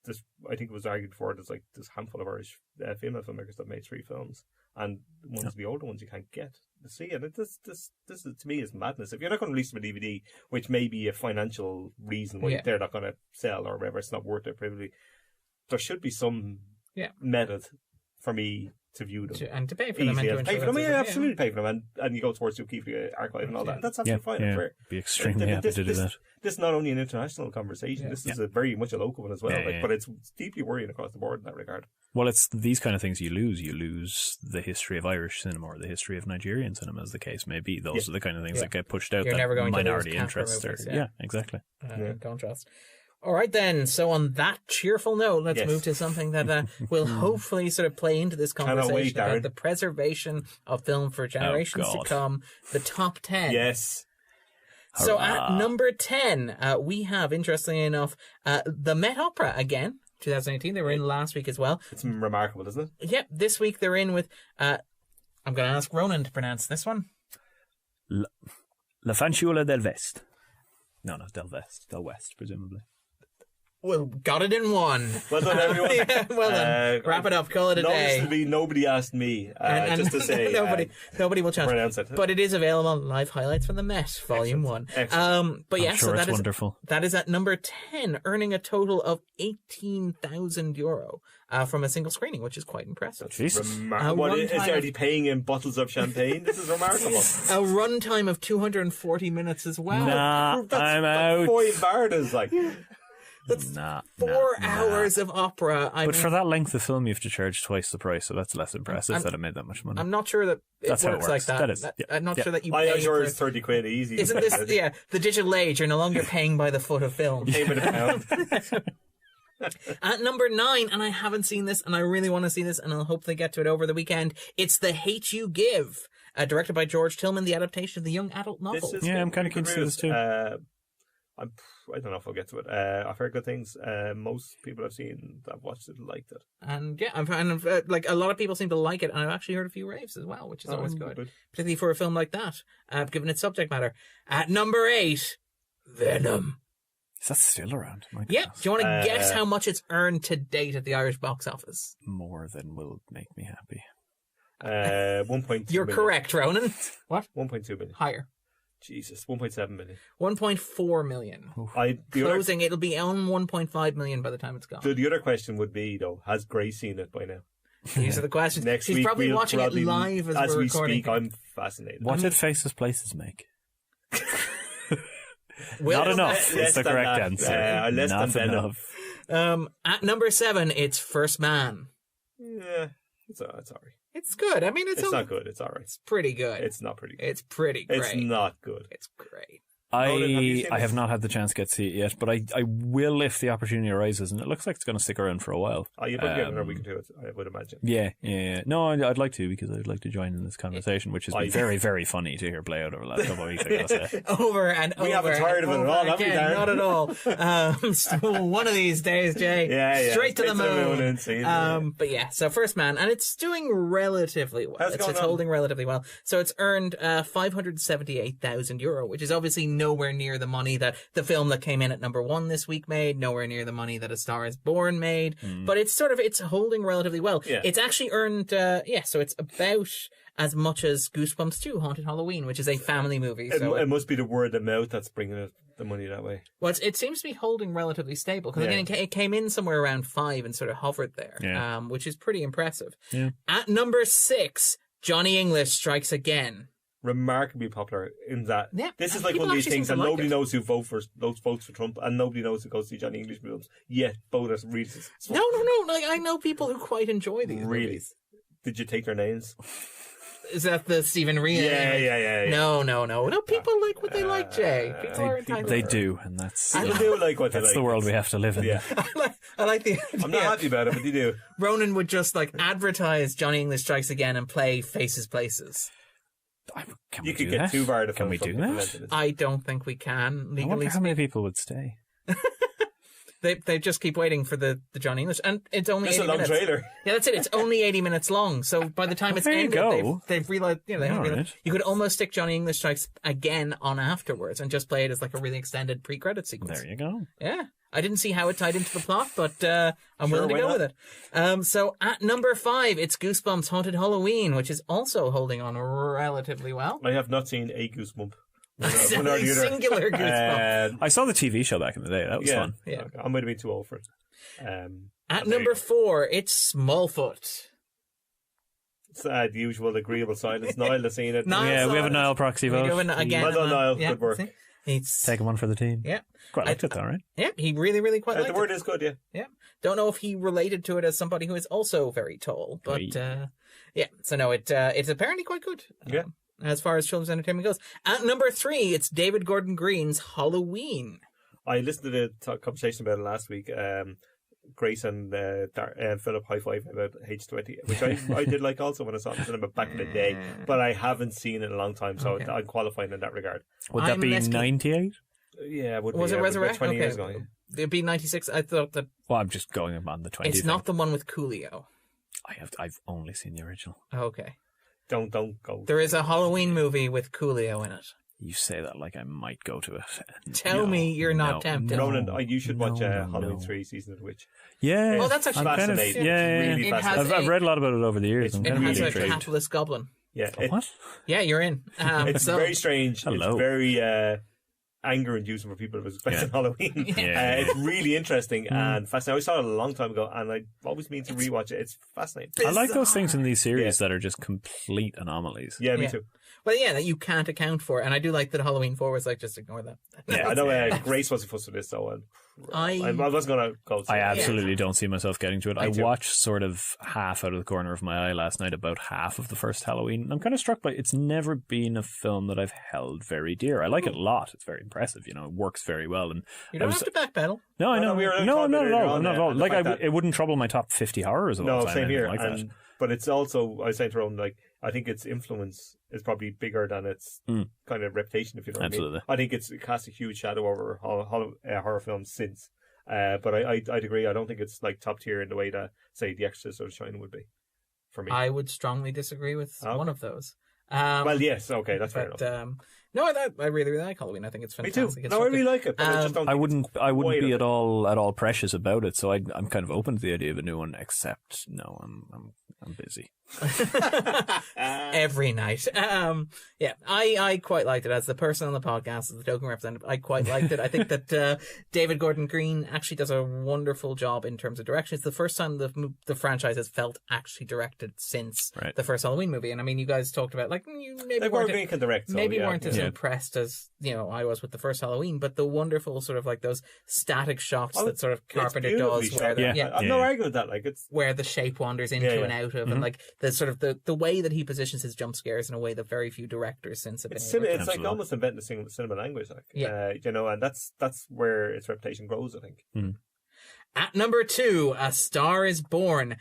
this. I think it was argued before. There's like this handful of Irish female filmmakers that made 3 films, and ones of the older ones you can't get to see. And this is, to me is madness. If you're not going to release them a DVD, which may be a financial reason why they're not going to sell or whatever, it's not worth it. Probably there should be some method for me to view them and to pay for them. And to pay for them, absolutely pay for them, and you go towards to keep the archive and all that. And that's absolutely fine. Yeah, be extremely happy to do that. This is not only an international conversation. This is a very much a local one as well. But it's deeply worrying across the board in that regard. Well, it's these kind of things you lose. You lose the history of Irish cinema or the history of Nigerian cinema, as the case may be. Those are the kind of things that get pushed out. You're never going minority to lose interests. Exactly. In contrast. All right, then. So on that cheerful note, let's move to something that will hopefully sort of play into this conversation about the preservation of film for generations to come. The top 10. Yes. So at number 10, we have, interestingly enough, the Met Opera again, 2018. They were in last week as well. It's remarkable, isn't it? Yep. This week they're in with, I'm going to ask Ronan to pronounce this one. La Fanciulla del West. No, del West, presumably. Well, got it in one. Well done, everyone. Well done. Wrap it up. Call it a day. Noticeably, nobody asked me just to say. Nobody will pronounce it. But it is available on Live Highlights from the Met, Volume 1. Excellent. But I'm sure it's wonderful. That is at number 10, earning a total of €18,000 from a single screening, which is quite impressive. Jesus. What is already paying in bottles of champagne? This is remarkable. A runtime of 240 minutes as well. I'm out. 5 bars, like. That's 4 hours of opera. But for that length of film, you have to charge twice the price, so that's less impressive that it made that much money. I'm not sure that that's works how it like that. That is, I'm not sure that you I'm pay sure for... it's 30 quid easy. Isn't this, the digital age, you're no longer paying by the foot of film. Pay by the pound. At number 9, and I haven't seen this, and I really want to see this, and I'll hope they get to it over the weekend, it's The Hate You Give, directed by George Tillman, the adaptation of the young adult novel. I'm kind of keen to see this too. I don't know if I'll get to it. I've heard good things. Most people I've seen that watched it liked it. And like a lot of people seem to like it, and I've actually heard a few raves as well, which is always good. Particularly for a film like that, given its subject matter. At number 8, Venom. Is that still around? Yeah. Do you want to guess how much it's earned to date at the Irish box office? More than will make me happy. 1.2 You're million. correct, Ronan. What? 1.2 million. Higher. Jesus, 1.7 million. 1.4 million. Closing, it'll be on 1.5 million by the time it's gone. The other question would be, though, has Grace seen it by now? These are the questions. Next She's week probably watching it live as we're recording. Speak. I'm fascinated. What did Faces Places make? Not enough. It's the correct answer. Less Not than enough. At number 7, it's First Man. Yeah, it's all right. It's good. I mean, it's not good. It's all right. It's pretty good. It's not pretty good. It's pretty great. It's not good. It's great. I have not had the chance to get to see it yet, but I will if the opportunity arises, and it looks like it's going to stick around for a while. You'll probably get another week or two, I would imagine. Yeah. No, I'd like to, because I'd like to join in this conversation, which has been very, very funny to hear play out over the last couple of weeks, I gotta say. Over and over. We haven't tired of it at all, have we, Darren? Not at all. One of these days, Jay. Yeah. Straight to the moon. But yeah, so First Man, and it's doing relatively well. It's holding relatively well. So it's earned €578,000, which is obviously nowhere near the money that the film that came in at number 1 this week made, nowhere near the money that A Star is Born made, but it's holding relatively well. Yeah. It's actually earned, so it's about as much as Goosebumps 2, Haunted Halloween, which is a family movie. So it must be the word of mouth that's bringing the money that way. Well, it seems to be holding relatively stable, because again, it came in somewhere around 5 and sort of hovered there, which is pretty impressive. Yeah. At number 6, Johnny English Strikes Again. Remarkably popular in that. Yeah, this is like people one of these actually things seem that to like nobody it. knows who votes for Trump, and nobody knows who goes to see Johnny English films. Yet both are really successful. No. Like, I know people who quite enjoy these Really? movies. Did you take their names? Is that the Stephen Rea? Yeah. No. No, people like what they like, Jay. People are entitled. They do, and that's People do like what they that's like. the world we have to live in. Yeah. I like the I'm not happy about it, but they do. Ronan would just like advertise Johnny English Strikes Again and play Faces Places. Can You we could do get that? too far to Can we do that? I don't think we can I legally. wonder how many people would stay. They just keep waiting for the Johnny English, and it's only It's 80 a long minutes. trailer. Yeah, that's it. It's only 80 minutes long. So by the time it's there you ended, go. they've realized, they haven't All realized. right. You could almost stick Johnny English Strikes Again on afterwards and just play it as like a really extended pre-credit sequence. There you go. Yeah. I didn't see how it tied into the plot, but I'm Sure, willing to why go not? with it. So at number 5, it's Goosebumps Haunted Halloween, which is also holding on relatively well. I have not seen a Goosebump. One or Silly the other. singular Goosebumps. I saw the TV show back in the day. That was fun. Yeah. Okay. I might have been too old for it. At number 4, it's Smallfoot. It's the usual agreeable silence. Niall has seen it. Niall Yeah, we have a silence. Nile proxy We vote. do it again. Well done, Niall. Yeah, Good work. see? He's Taking one for the team. yeah, Quite liked it though, right? yeah. He really, really quite liked The word it. is good, yeah. Yeah, don't know if he related to it as somebody who is also very tall, but yeah. So no, it's apparently quite good. Yeah. As far as children's entertainment goes. At number 3, it's David Gordon Green's Halloween. I listened to the conversation about it last week. Grace and Philip high-five about H20, which I did like also when I saw it in cinema back in the day, but I haven't seen it in a long time, so Okay. I'm qualifying in that regard. Would that I'm be less keen- 98? Yeah, it would Was be, it about Resurrect? 20 Okay. years ago. Yeah. It'd be 96. I thought that Well, I'm just going on the 20. it's not the one with Coolio. I've only seen the original. Okay. Don't go. There is a Halloween movie with Coolio in it. You say that like I might go to it. Tell me you're not tempted. Ronan, you should watch no, Halloween no. 3 Season of the Witch. Yeah. Oh, that's actually I'm kind of, fascinating. yeah. Really It has fascinating. I've read a lot about it over the years. It's I'm It kind of has really a intrigued. capitalist goblin. Yeah, What? Yeah, you're in. it's So- very strange. Hello. It's very anger-inducing for people who was expecting Halloween. Yeah. It's really interesting and fascinating. I saw it a long time ago, and I always mean to rewatch it. It's fascinating. I like those things in these series Yeah. that are just complete anomalies. Yeah, me Yeah. too. Well, yeah, that you can't account for. And I do like that Halloween 4 was like, just ignore that. Yeah, I know Grace wasn't fussed with this, so I wasn't going to go. I absolutely don't see myself getting to it. I Me too. watched sort of half out of the corner of my eye last night, about half of the first Halloween. I'm kind of struck by it's never been a film that I've held very dear. I like it a lot. It's very impressive. You know, it works very well. And You don't have to backpedal. No, I I know, know. we were No, talking not earlier at all. on, Not at all. and the Like, fact that- it wouldn't trouble my top 50 horrors of all No, time. same here. Like that. But it's also, I was saying to Rowan, like, I think its influence is probably bigger than its kind of reputation, if you know what Absolutely. I mean. I think it casts a huge shadow over horror films since. But I'd agree. I don't think it's like top tier in the way that, say, The Exorcist or The Shining would be for me. I would strongly disagree with one of those. Well, yes, okay, that's fair but, enough. no, I really, really like Halloween. I think it's Me fantastic. too. It's No, I something- really like it, but I just don't. I think wouldn't quite be of at it. all precious about it. So I'm kind of open to the idea of a new one. Except no, I'm busy. every night. Yeah, I quite liked it as the person on the podcast, as the token representative. I quite liked it. I think that David Gordon Green actually does a wonderful job in terms of direction. It's the first time the franchise has felt actually directed since Right. the first Halloween movie. And I mean, you guys talked about like you maybe Like, weren't Gordon can direct, so, maybe yeah, weren't as yeah. impressed as I was with the first Halloween, but the wonderful sort of like those static shots that sort of It's Carpenter beautifully does, where shot. the, Yeah. I'm not arguing with that. Like, it's where the shape wanders into Yeah, yeah. and out of, and like the sort of the way that he positions his jump scares in a way that very few directors since have been It's, able to. it's like Absolutely. almost inventing the cinema language, like Yeah. and that's where its reputation grows. I think. At number 2, A Star is Born.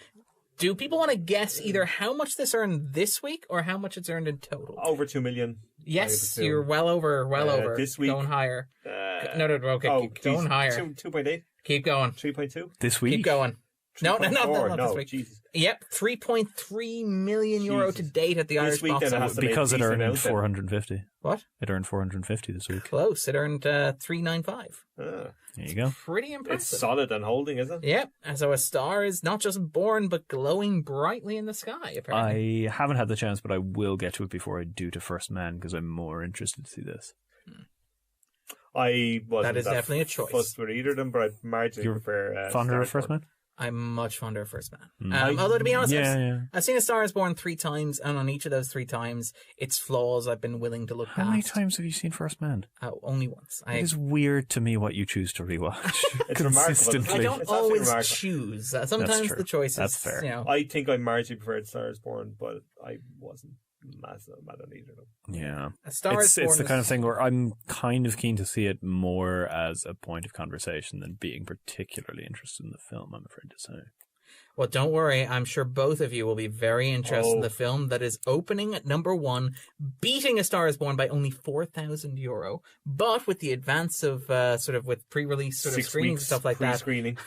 Do people want to guess either how much this earned this week or how much it's earned in total? Over 2 million. Yes, I would you're well over. this week- Going higher. assume. No, okay, keep going higher. 2.8, Keep going. 3.2. This week, Keep going. No, not No, this week. Jesus. Yep, 3.3 million euro to date at the This Irish week box then it has office. to make Because it decent earned out then. 450. What? It earned 450 this week. Close. It earned 395. Ah, There you go. Pretty it's impressive. solid and holding, is it? Yep. And so a star is not just born, but glowing brightly in the sky, apparently. I haven't had the chance, but I will get to it before I do to First Man because I'm more interested to see this. I wasn't That is definitely a choice. fussed with either of them, but I marginally You're prefer Fonder of Star First Wars. Man? I'm much fonder of First Man. I- Although, to be honest, Yeah. I've seen A Star is Born 3 times, and on each of those 3 times, its flaws I've been willing to look How many past. times have you seen First Man? Only once. It is weird to me what you choose to rewatch It's remarkable. consistently. I don't It's absolutely always remarkable. choose. Sometimes true. the choice is, That's fair. you know. I think I marginally preferred Star is Born, but I wasn't massive mad on either of them. Yeah. A Star is Born It's the is- kind of thing where I'm kind of keen to see it more as a point of conversation than being particularly interested in the film, I'm afraid to say. Well, don't worry. I'm sure both of you will be very interested in the film that is opening at number 1, beating A Star is Born by only €4,000, but with the advance of sort of with pre-release sort of 6 screenings and weeks stuff like that, pre-screening.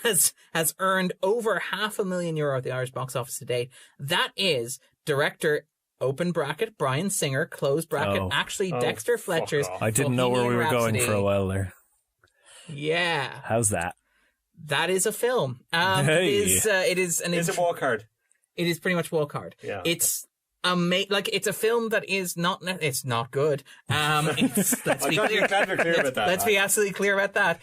has earned over €500,000 at the Irish box office to date. That is director, open bracket, Bryan Singer, close bracket, Oh. actually Oh, Dexter fuck Fletcher's off. I didn't know where we Bohemian were going Rhapsody. for a while there. Yeah, How's that? that is a film. Hey. It is an It's a walk hard. It is pretty much walk hard. Yeah. It's it's a film that is not. It's not good. Let's I'm be glad clear. you're clear about that. Let's be absolutely clear about that.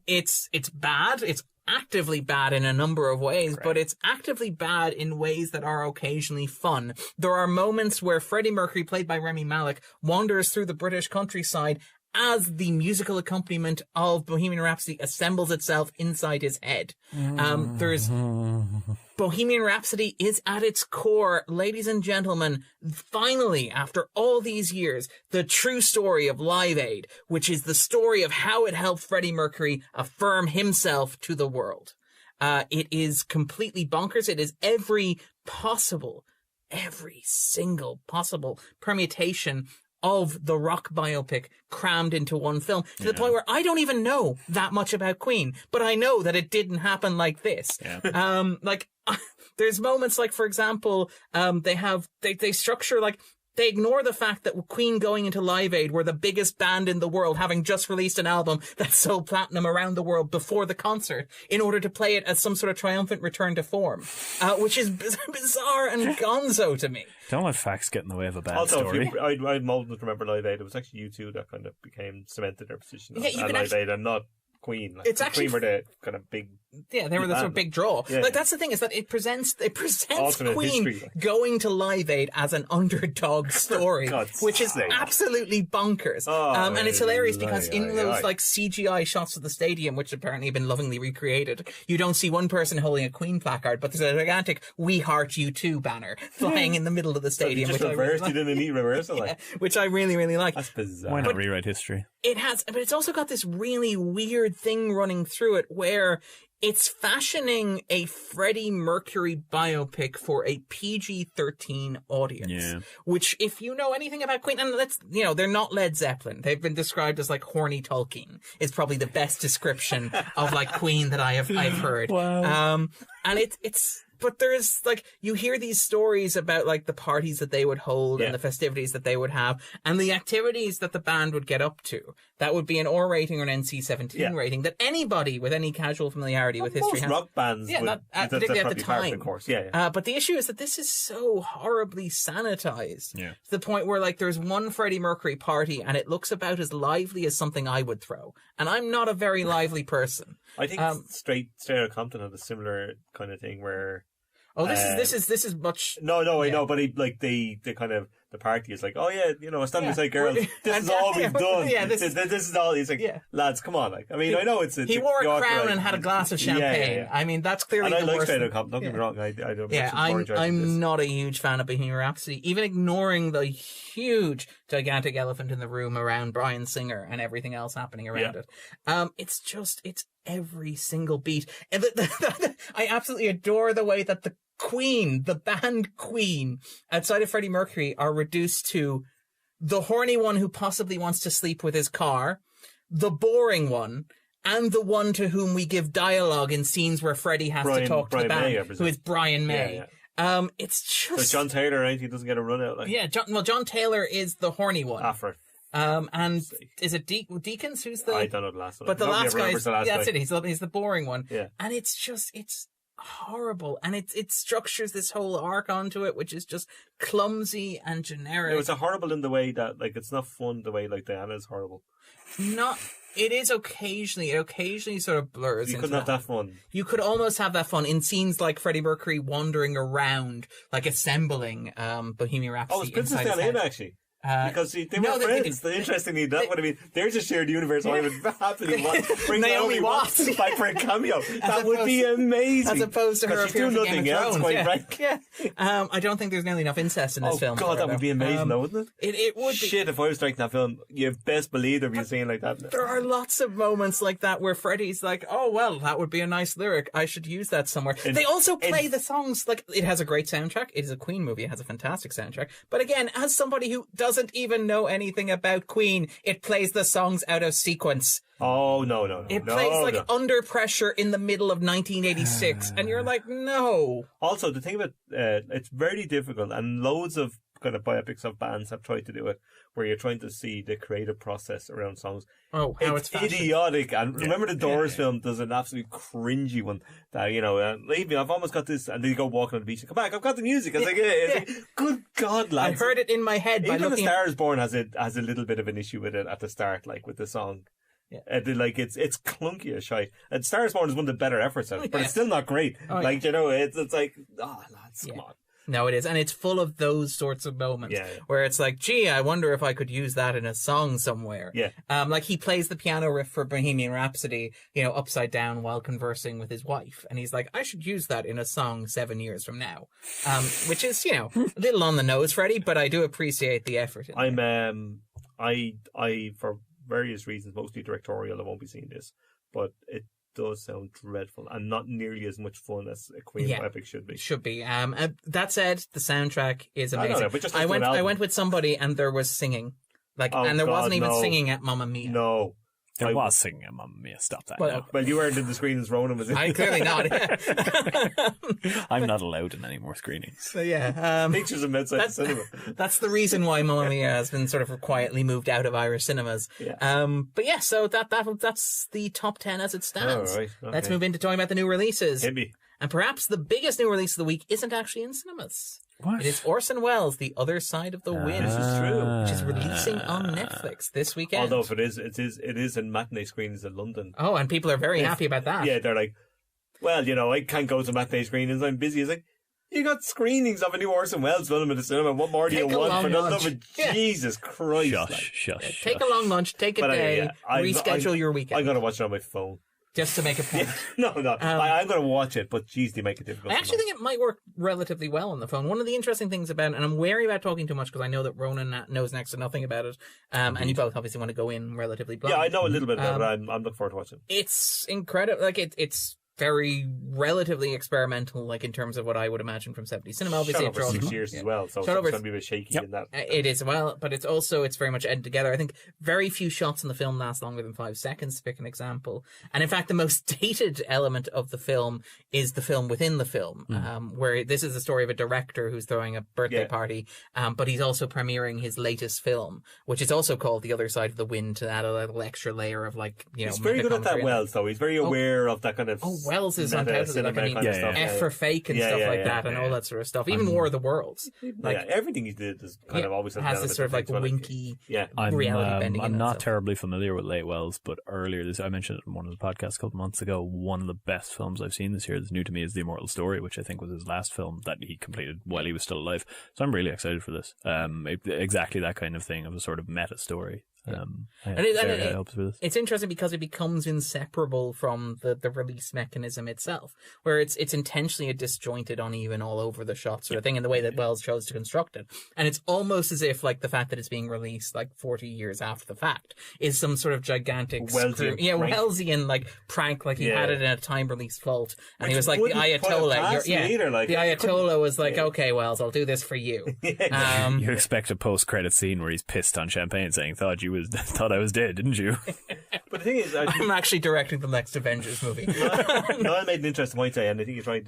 It's bad. It's actively bad in a number of ways, but it's actively bad in ways that are occasionally fun. There are moments where Freddie Mercury, played by Rami Malek, wanders through the British countryside as the musical accompaniment of Bohemian Rhapsody assembles itself inside his head. There's Bohemian Rhapsody is at its core, ladies and gentlemen, finally, after all these years, the true story of Live Aid, which is the story of how it helped Freddie Mercury affirm himself to the world. It is completely bonkers. It is every single possible permutation of the rock biopic crammed into one film, to the point where I don't even know that much about Queen, but I know that it didn't happen like this. Yeah. There's moments like, for example, they structure like, they ignore the fact that Queen going into Live Aid were the biggest band in the world, having just released an album that sold platinum around the world before the concert, in order to play it as some sort of triumphant return to form, which is bizarre and gonzo to me. Don't let facts get in the way of a bad Also, story. I'm old enough to remember Live Aid. It was actually U2 that kind of cemented their position on Yeah, you on can Live actually- Aid, and not Queen. Like, It's actually- Queen were the kind of big. Yeah, they were the sort of big draw. Yeah. Like, that's the thing, is that it presents Alternate Queen history. going to Live Aid as an underdog story, God's which is sake. absolutely bonkers. Oh, And it's hilarious because aye, in aye, those aye. like CGI shots of the stadium, which apparently have been lovingly recreated, you don't see one person holding a Queen placard, but there's a gigantic "We Heart You Too" banner flying in the middle of the So you stadium, just which I really reversed. You like. did a neat reversal. Like. Which I really, really like. That's bizarre. Why not rewrite history? It has, but it's also got this really weird thing running through it where it's fashioning a Freddie Mercury biopic for a PG-13 audience. Yeah. Which, if you know anything about Queen, and they're not Led Zeppelin. They've been described as like horny Tolkien. Is probably the best description of like Queen that I've heard. Wow. And but there's like, you hear these stories about like the parties that they would hold Yeah. and the festivities that they would have and the activities that the band would get up to. That would be an R rating or an NC-17 Yeah. rating that anybody with any casual familiarity with history Most has. rock bands, Yeah, would, not- that's particularly at the probably part of time. the course. Yeah. But the issue is that this is so horribly sanitized Yeah. to the point where like there's one Freddie Mercury party and it looks about as lively as something I would throw. And I'm not a very lively person. I think Straight Outta Compton had a similar kind of thing where. Oh, this is much. No, I Yeah. know, but they kind of, the party is like, oh yeah, stand Yeah. beside girls. This And- is all we've done. Yeah, this is all. He's like, Yeah. lads, come on, like, I mean, I know it's He wore a York, crown like, and had a glass of Yeah, champagne. yeah. I mean, that's clearly And I the like worst. Straight Outta Compton. Don't get me wrong. I don't. Yeah, I'm I'm not a huge fan of Bohemian Rhapsody, even ignoring the huge, gigantic elephant in the room around Bryan Singer and everything else happening around Yeah. it. It's every single beat. And I absolutely adore the way that the Queen, the band Queen, outside of Freddie Mercury, are reduced to the horny one who possibly wants to sleep with his car, the boring one, and the one to whom we give dialogue in scenes where Freddie has to talk to the band, who is Brian May. It's just... So John Taylor, right? He doesn't get a run out. Like. Yeah, John Taylor is the horny one. After. And is it Deakins who's the... I don't know the last one. But the last guy, that's it. He's the boring one. Yeah. And it's horrible, and it structures this whole arc onto it, which is just clumsy and generic. It's a horrible in the way that, like, it's not fun the way, like, Diana's horrible. It is occasionally. It occasionally sort of blurs. You couldn't have that fun. You could almost have that fun in scenes like Freddie Mercury wandering around, like assembling Bohemian Rhapsody. Oh, it's Princess Diana, actually. Because they were friends. Interestingly, that's what I mean. They're just shared universe. I would happily bring Naomi Watts back for a cameo. That would be amazing. As opposed to her she's doing nothing else, quite right. Yeah. I don't think there's nearly enough incest in this film. Oh God, that would be amazing, though, wouldn't it? It would be. Shit, if I was directing that film, you best believe there'd be a scene like that. There are lots of moments like that where Freddie's like, "Oh well, that would be a nice lyric. I should use that somewhere." They also play the songs like it has a great soundtrack. It is a Queen movie. It has a fantastic soundtrack. But again, as somebody who doesn't even know anything about Queen, it plays the songs out of sequence. Oh, no. It plays Under Pressure in the middle of 1986, and you're like, no. Also, the thing about it's very difficult, and loads of kind of biopics of bands have tried to do it, where you're trying to see the creative process around songs. Oh, how it's idiotic. And remember the Doors film does an absolute cringy one that, leave me, I've almost got this, and then you go walking on the beach and come back, I've got the music. It's like, good God, lads. I heard it in my head by looking A Star Is Born has a little bit of an issue with it at the start, like with the song. Yeah. It's clunky as shite. And Star Is Born is one of the better efforts of it, but it's still not great. It's like, lads, come on. No, it is. And it's full of those sorts of moments where it's like, gee, I wonder if I could use that in a song somewhere. Yeah. Like he plays the piano riff for Bohemian Rhapsody, upside down while conversing with his wife. And he's like, I should use that in a song 7 years from now. Which is, a little on the nose, Freddie, but I do appreciate the effort. I for various reasons, mostly directorial, I won't be seeing this, but it does sound dreadful and not nearly as much fun as a Queen epic should be. That said, the soundtrack is amazing. I went with somebody and there was singing, and there wasn't even singing at Mamma Mia. No. There was singing at Mamma Mia. Stop that. Well, you weren't in the screenings, Ronan was in. I clearly not. I'm not allowed in any more screenings. So pictures of outside the cinema. That's the reason why Mamma Mia has been sort of quietly moved out of Irish cinemas. Yeah. So that's the top 10 as it stands. All right. Okay. Let's move into talking about the new releases. Hit me. And perhaps the biggest new release of the week isn't actually in cinemas. What? It is Orson Welles' The Other Side of the Wind. This is true. Which is releasing on Netflix this weekend. Although if it is in matinee screenings in London. Oh, and people are very happy about that. Yeah, they're like, well, I can't go to matinee screenings, I'm busy. It's like, you got screenings of a new Orson Welles film in the cinema. What more do you want for the love of Jesus Christ? Shush. Take a long lunch, take a day, reschedule your weekend. I'm going to watch it on my phone. Just to make a point. No. I'm going to watch it, but geez, they make it difficult. I actually think it might work relatively well on the phone. One of the interesting things about it, and I'm wary about talking too much because I know that Ronan knows next to nothing about it, and you both obviously want to go in relatively blind. Yeah, I know a little bit about it. I'm looking forward to watching it. It's incredible. It's very relatively experimental, in terms of what I would imagine from 70s cinema. Obviously, shot over 6 years as well, so it's going to be a bit shaky in that. It is, but it's very much edited together. I think very few shots in the film last longer than 5 seconds, to pick an example. And in fact, the most dated element of the film is the film within the film, where this is the story of a director who's throwing a birthday party, but he's also premiering his latest film, which is also called The Other Side of the Wind, to add a little extra layer of He's very good at that, Wells, though. He's very aware of that kind of... Wells is undoubtedly F for fake and stuff like that, and all that sort of stuff. Even War of the Worlds. Everything he did is kind of always has this sort of winky reality bending. I'm not terribly familiar with late Wells, but earlier I mentioned it in one of the podcasts a couple of months ago. One of the best films I've seen this year that's new to me is The Immortal Story, which I think was his last film that he completed while he was still alive. So I'm really excited for this. Exactly that kind of thing, of a sort of meta story. It's interesting because it becomes inseparable from the release mechanism itself, where it's intentionally a disjointed, uneven, all over the shot sort of thing in the way that Wells chose to construct it. And it's almost as if the fact that it's being released 40 years after the fact is some sort of gigantic Wellesian prank, he had it in a time release vault, and he was like the Ayatollah. The Ayatollah was like, okay, Wells, I'll do this for you. You expect a post-credit scene where he's pissed on champagne saying, "Thought you thought I was dead, didn't you? But the thing is, I'm actually directing the next Avengers movie. Niall made an interesting point today, and I think he's right.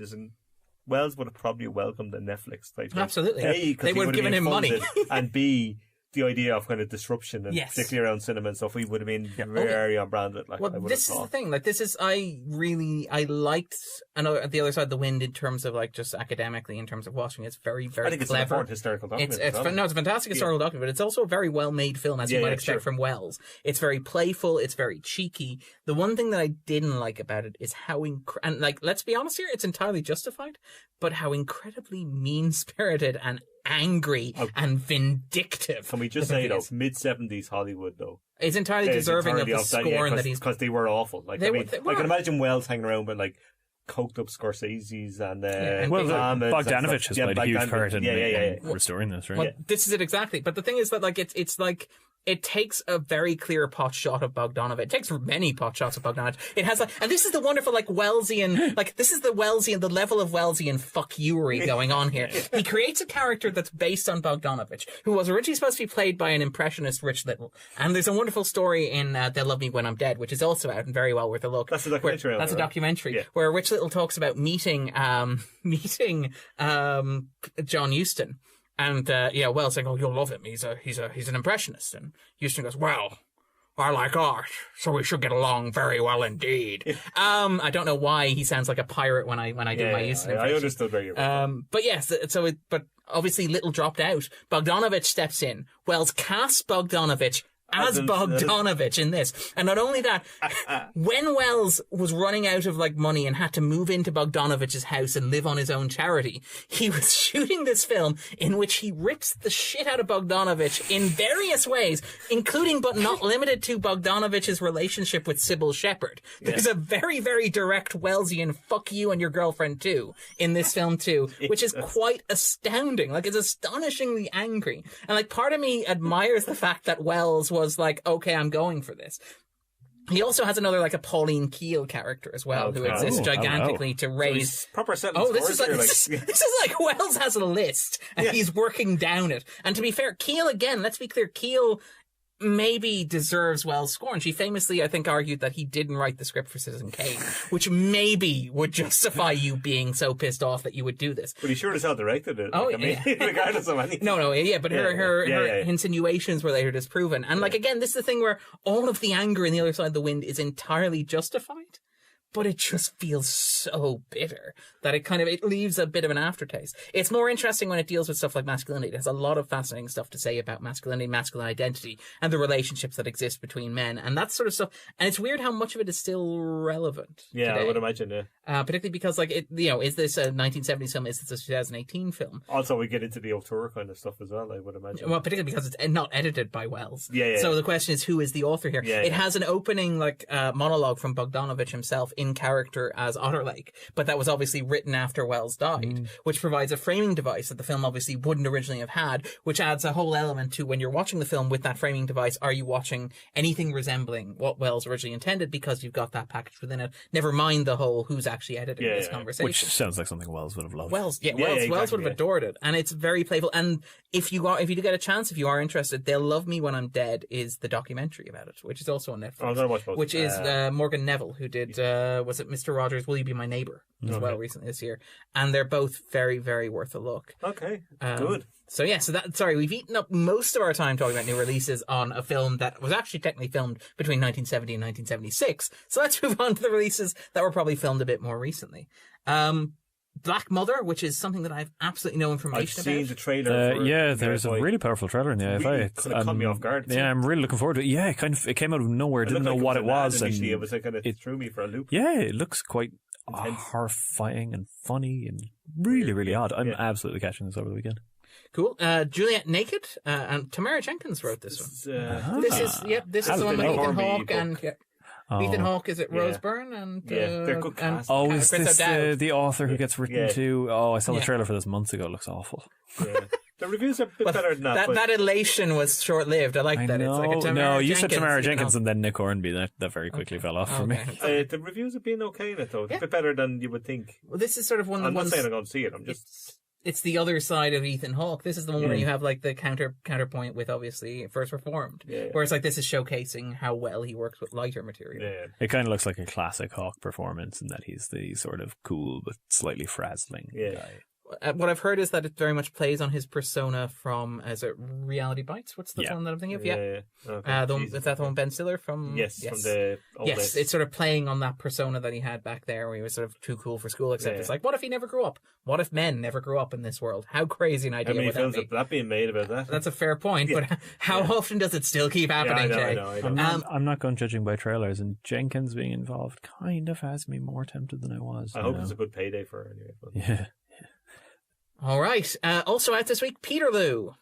Wells would have probably welcomed a Netflix type thing. Absolutely. A, they would have given him money. And B, the idea of kind of disruption, and particularly around cinema and stuff, we would have been very on brand with. Like, well, this is the thing. Like, I liked the other side of the wind in terms of like just academically, in terms of watching. It's very, very I think it's clever. an important historical document. It's a fantastic historical document, but it's also a very well made film, as you might expect from Wells. It's very playful. It's very cheeky. The one thing that I didn't like about it is how and like, let's be honest here, it's entirely justified, but how incredibly mean spirited and angry and vindictive. Can we just say, though, mid-70s Hollywood, though, is entirely deserving of the scorn that he's... Because they were awful. Like, I can imagine Wells hanging around with, like, coked up Scorsese's and Bogdanovich has played a huge part in restoring this, right? Well, this is it exactly. But the thing is that, like, it's like... It takes a very clear pot shot of Bogdanovich. It takes many pot shots of Bogdanovich. It has, like, and this is the wonderful, like, Wellesian, like, this is the Wellesian, the level of Wellesian fuck-youry going on here. He creates a character that's based on Bogdanovich, who was originally supposed to be played by an impressionist Rich Little. And there's a wonderful story in They'll Love Me When I'm Dead, which is also out and very well worth a look. That's a documentary. That's a documentary where Rich Little talks about meeting John Huston. And, Wells saying, "Oh, you'll love him. He's an impressionist." And Houston goes, "Well, I like art, so we should get along very well indeed." I don't know why he sounds like a pirate when I do my Houston impression. I understood very well. But yes, but obviously Little dropped out. Bogdanovich steps in. Wells casts Bogdanovich as Bogdanovich in this. And not only that, when Wells was running out of like money and had to move into Bogdanovich's house and live on his own charity, he was shooting this film in which he rips the shit out of Bogdanovich in various ways, including but not limited to Bogdanovich's relationship with Sybil Shepherd. There's a very, very direct Wellesian "fuck you and your girlfriend too" in this film too, which is quite astounding. Like, it's astonishingly angry. And like, part of me admires the fact that Wells was like, okay, I'm going for this. He also has another, like, a Pauline Kael character as well, who exists gigantically to raise... So proper this is like Wells has a list, and he's working down it. And to be fair, Kael, again, let's be clear, Kael maybe deserves Wells' scorn. She famously, I think, argued that he didn't write the script for Citizen Kane, which maybe would justify you being so pissed off that you would do this. But he sure as hell directed it. Regardless of anything. But her insinuations were later disproven. And like, again, this is the thing where all of the anger in The Other Side of the Wind is entirely justified, but it just feels so bitter that it leaves a bit of an aftertaste. It's more interesting when it deals with stuff like masculinity. It has a lot of fascinating stuff to say about masculinity, masculine identity, and the relationships that exist between men, and that sort of stuff. And it's weird how much of it is still relevant today. I would imagine, particularly because, like, is this a 1970s film? Is this a 2018 film? Also, we get into the auteur kind of stuff as well, I would imagine. Well, particularly because it's not edited by Wells. So the question is, who is the author here? It has an opening, like, monologue from Bogdanovich himself in character as Otterlake, but that was obviously written after Wells died, which provides a framing device that the film obviously wouldn't originally have had, which adds a whole element to when you're watching the film with that framing device. Are you watching anything resembling what Wells originally intended, because you've got that package within it? Never mind the whole who's actually editing this conversation. Which sounds like something Wells would have loved. Wells would have adored it, and it's very playful. And if you do get a chance, if you are interested, They'll Love Me When I'm Dead is the documentary about it, which is also on Netflix. I'm gonna watch both. Which is Morgan Neville, who did was it Mr. Rogers' Will You Be My Neighbour as well recently this year, and they're both very, very worth a look. Okay, good. We've eaten up most of our time talking about new releases on a film that was actually technically filmed between 1970 and 1976. So let's move on to the releases that were probably filmed a bit more recently. Black Mother, which is something that I have absolutely no information about. I've seen the trailer. There's a really powerful trailer in the AFI. It caught me off guard. Yeah, I'm really looking forward to it. Yeah, it came out of nowhere. Didn't know what it was. Initially, it was like it threw me for a loop. Yeah, it looks quite horrifying and funny and really, really odd. I'm absolutely catching this over the weekend. Cool. Juliet Naked, and Tamara Jenkins wrote this one. This is the one with Ethan Hawke and Ethan Hawke. Is it Rose Byrne and they're good cast. Is this the author who gets written to? I saw the trailer for this months ago. It looks awful. Yeah. The reviews are a bit better than that. That elation was short-lived. I like that. It's like a Tamara you Jenkins, said Tamara Jenkins and then Nick Hornby. That very quickly fell off for me. The reviews have been okay in it, though. It's a bit better than you would think. Well, this is sort of one of the ones... I'm not saying I'm going to see it. I'm just... it's the other side of Ethan Hawke. This is the one where you have like the counterpoint with obviously First Reformed, where it's like this is showcasing how well he works with lighter material. Yeah. It kind of looks like a classic Hawke performance in that he's the sort of cool but slightly frazzling guy. What I've heard is that it very much plays on his persona from, is it Reality Bites? What's the one that I'm thinking of? Yeah. Okay. Is that the one Ben Stiller from? Yes, from the old days. It's sort of playing on that persona that he had back there where he was sort of too cool for school, except it's like, what if he never grew up? What if men never grew up in this world? How crazy an idea How many would films that be? have that being made about that? That's a fair point, but how often does it still keep happening, Jay? I know. I'm not going judging by trailers, and Jenkins being involved kind of has me more tempted than I was. I hope it's a good payday for her anyway. But. Yeah. All right. Also out this week, Peterloo.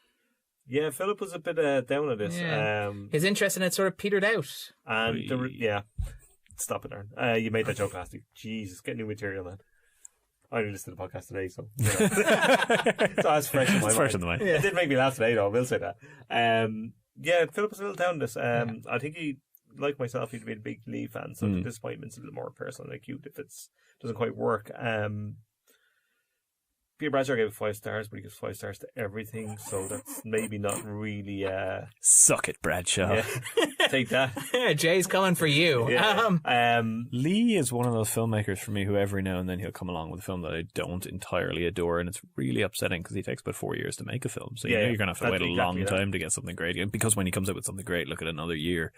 Yeah, Philip was a bit down on this. Yeah. His interest in it sort of petered out. And stop it, Darren. You made that joke last week. Jesus, get new material, man. I only listened to the podcast today, so you know. So that's fresh in my mind. Fresh in the mind. It did make me laugh today, though. I will say that. Philip was a little down on this. I think he, like myself, he'd be a big Lee fan, so the disappointment's a little more personal and acute if it doesn't quite work. Peter Bradshaw gave it 5 stars, but he gives 5 stars to everything, so that's maybe not really... Suck it, Bradshaw. Yeah. Take that. Jay's coming for you. Yeah. Lee is one of those filmmakers for me who every now and then he'll come along with a film that I don't entirely adore, and it's really upsetting because he takes about 4 years to make a film, so you know you're going to have to wait a long time to get something great. And because when he comes out with something great, look at another year,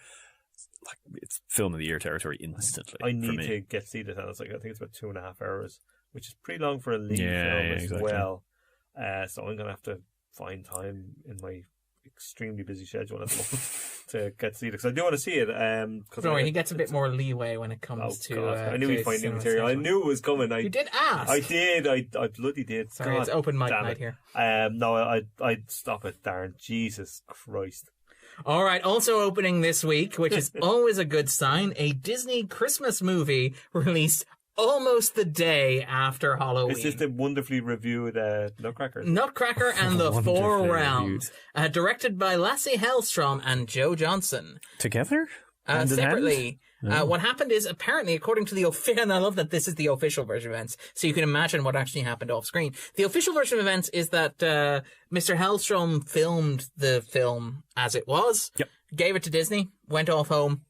it's film of the year territory instantly. I need to get seated, and I think it's about 2.5 hours, which is pretty long for a Lee film as well. So I'm going to have to find time in my extremely busy schedule at the moment to get seated, because I do want to see it. Don't worry, he gets a bit more leeway when it comes to... I knew he'd find new material. I knew it was coming. You did ask. I did. I bloody did. Sorry, it's open mic night here. No, I'd stop it, Darren. Jesus Christ. All right, also opening this week, which is always a good sign, a Disney Christmas movie released almost the day after Halloween. It's just a wonderfully reviewed Nutcracker. Nutcracker and the Four Realms. Directed by Lasse Hellstrom and Joe Johnson. Together? Separately. What happened is, apparently, according to the official, and I love that this is the official version of events, so you can imagine what actually happened off screen. The official version of events is that Mr. Hellstrom filmed the film as it was, gave it to Disney, went off home.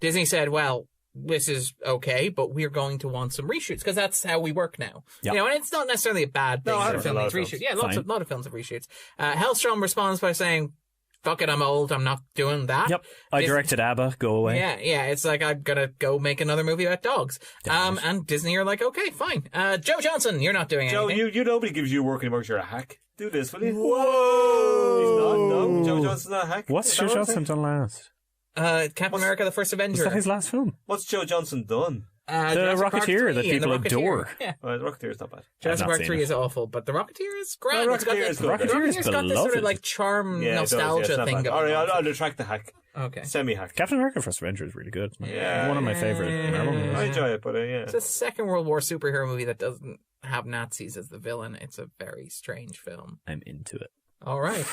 Disney said, well, this is okay, but we're going to want some reshoots, because that's how we work now. Yep. You know, and it's not necessarily a bad thing for filming reshoots. Yeah, a lot of films have reshoots. Hellstrom responds by saying, fuck it, I'm old, I'm not doing that. Yep, I directed ABBA, go away. Yeah, it's like, I'm gonna go make another movie about dogs. And Disney are like, okay, fine. Joe Johnson, you're not doing anything. Joe, nobody gives you work anymore, you're a hack. Do this, will you? Whoa! He's not, no, Joe Johnson's not a hack. What's Joe Johnson done last? Captain America, the First Avenger. Is that his last film? What's Joe Johnson done? The Rocketeer that people adore. Yeah. The Rocketeer's not bad. Jurassic Park 3 is awful, but the Rocketeer is grand. The Rocketeer is good. The Rocketeer's got this sort of like charm, nostalgia thing going on. Alright, I'll retract the hack. Okay. Semi-hack. Captain America First Avenger is really good. Yeah. One of my favourite Marvel movies. I enjoy it, but It's a Second World War superhero movie that doesn't have Nazis as the villain. It's a very strange film. I'm into it. All right.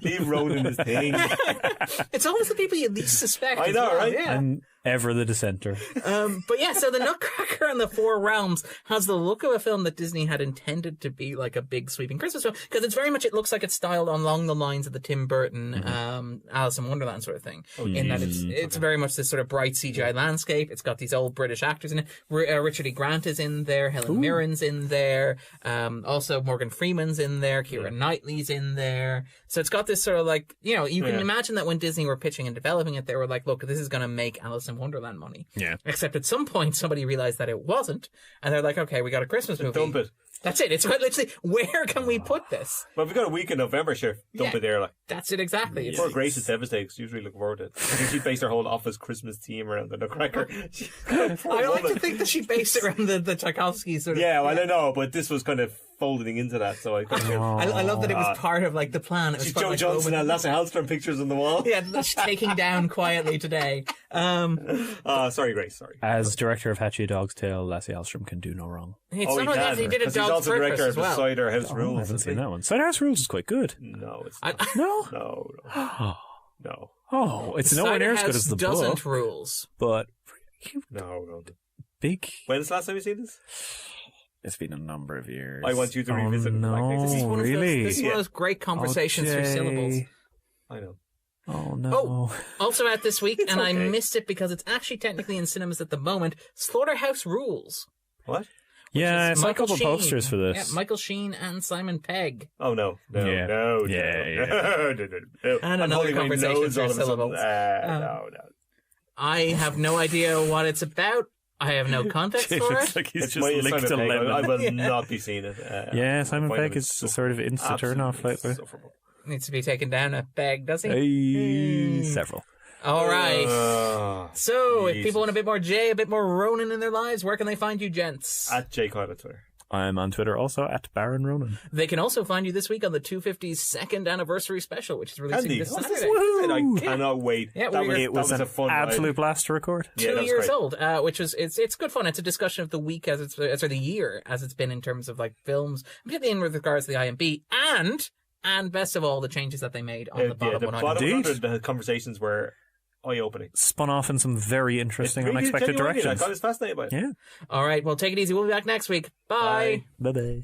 Leave Ronan his thing. It's always the people you least suspect. I know, right? Yeah. I'm ever the dissenter. But yeah, so the Nutcracker and the Four Realms has the look of a film that Disney had intended to be like a big sweeping Christmas film, because it's very much, it looks like it's styled along the lines of the Tim Burton, Alice in Wonderland sort of thing. In that it's very much this sort of bright CGI landscape. It's got these old British actors in it. Richard E. Grant is in there. Helen Mirren's in there. Also Morgan Freeman's in there. Keira Knightley's in there. So it's got this sort of like, you know, you can imagine that when Disney were pitching and developing it, they were like, look, this is going to make Alice in Wonderland money. Yeah. Except at some point, somebody realized that it wasn't. And they're like, okay, we got a Christmas movie. Dump it. That's it. It's quite literally, where can we put this? Well, we've got a week in November, sure. Dump it there. Like. That's it, exactly. Poor Grace is devastated, because she's really looking forward to it. I think she based her whole office Christmas theme around the Nutcracker. I like to think that she based it around the Tchaikovsky sort of... Yeah, well, I don't know, but this was kind of folding into that, so I kind of... I love that it was part of, like, the plan. It was Joe Johnson and Lasse Hallstrom pictures on the wall. Yeah, that's taking down quietly today. Sorry, Grace, sorry. As director of Hatchie a Dog's Tale, Lasse Hallstrom can do no wrong. He did a Dog's He's also director of well. Cider House Rules. I haven't seen that one. Cider House Rules is quite good. No, it's not. No? No. No. Oh, it's nowhere near as good as the doesn't book. Rules. But No. big... When's the last time you seen this? It's been a number of years. I want you to revisit no, Black Panther. This is one of really? those, one of those great conversations through syllables. I know. Oh, no. Oh, also out this week, and I okay. missed it because it's actually technically in cinemas at the moment, Slaughterhouse Rules. What? Yeah, I saw a Michael couple Sheen. posters for this. Yeah, Michael Sheen and Simon Pegg. Oh, no. No. Yeah. No. Yeah, No. And I'm another holding my conversation nose through all of a sudden. syllables. No. I have no idea what it's about. I have no context It for looks it. like he's It's just my licked a Simon Pegg. I lemon. will not be seeing it. Yeah, Simon I find Pegg it is a sort of insta turn-off lately. insufferable. Needs to be taken down a peg, does he? Hey, several. All right. So, if Jesus. people want a bit more Jay, a bit more Ronan in their lives, where can they find you, gents? At J. Coyle on Twitter. I'm on Twitter also at Baron Ronan. They can also find you this week on the 250's second anniversary special, which is releasing Andy, this what's Saturday. this? I cannot wait. Yeah, It was a an fun absolute ride. blast to record. Yeah, that 2 was years great. old, which is it's good fun. It's a discussion of the week as it's sorry, the year as it's been in terms of like films, particularly in regards to the IMB, and best of all the changes that they made on the bottom the 100. bottom Indeed. 100 the conversations were eye-opening. Spun off in some very interesting, It's really unexpected genuinely, directions. I was fascinated by it. Yeah. All right, well, take it easy. We'll be back next week. Bye. Bye. Bye-bye.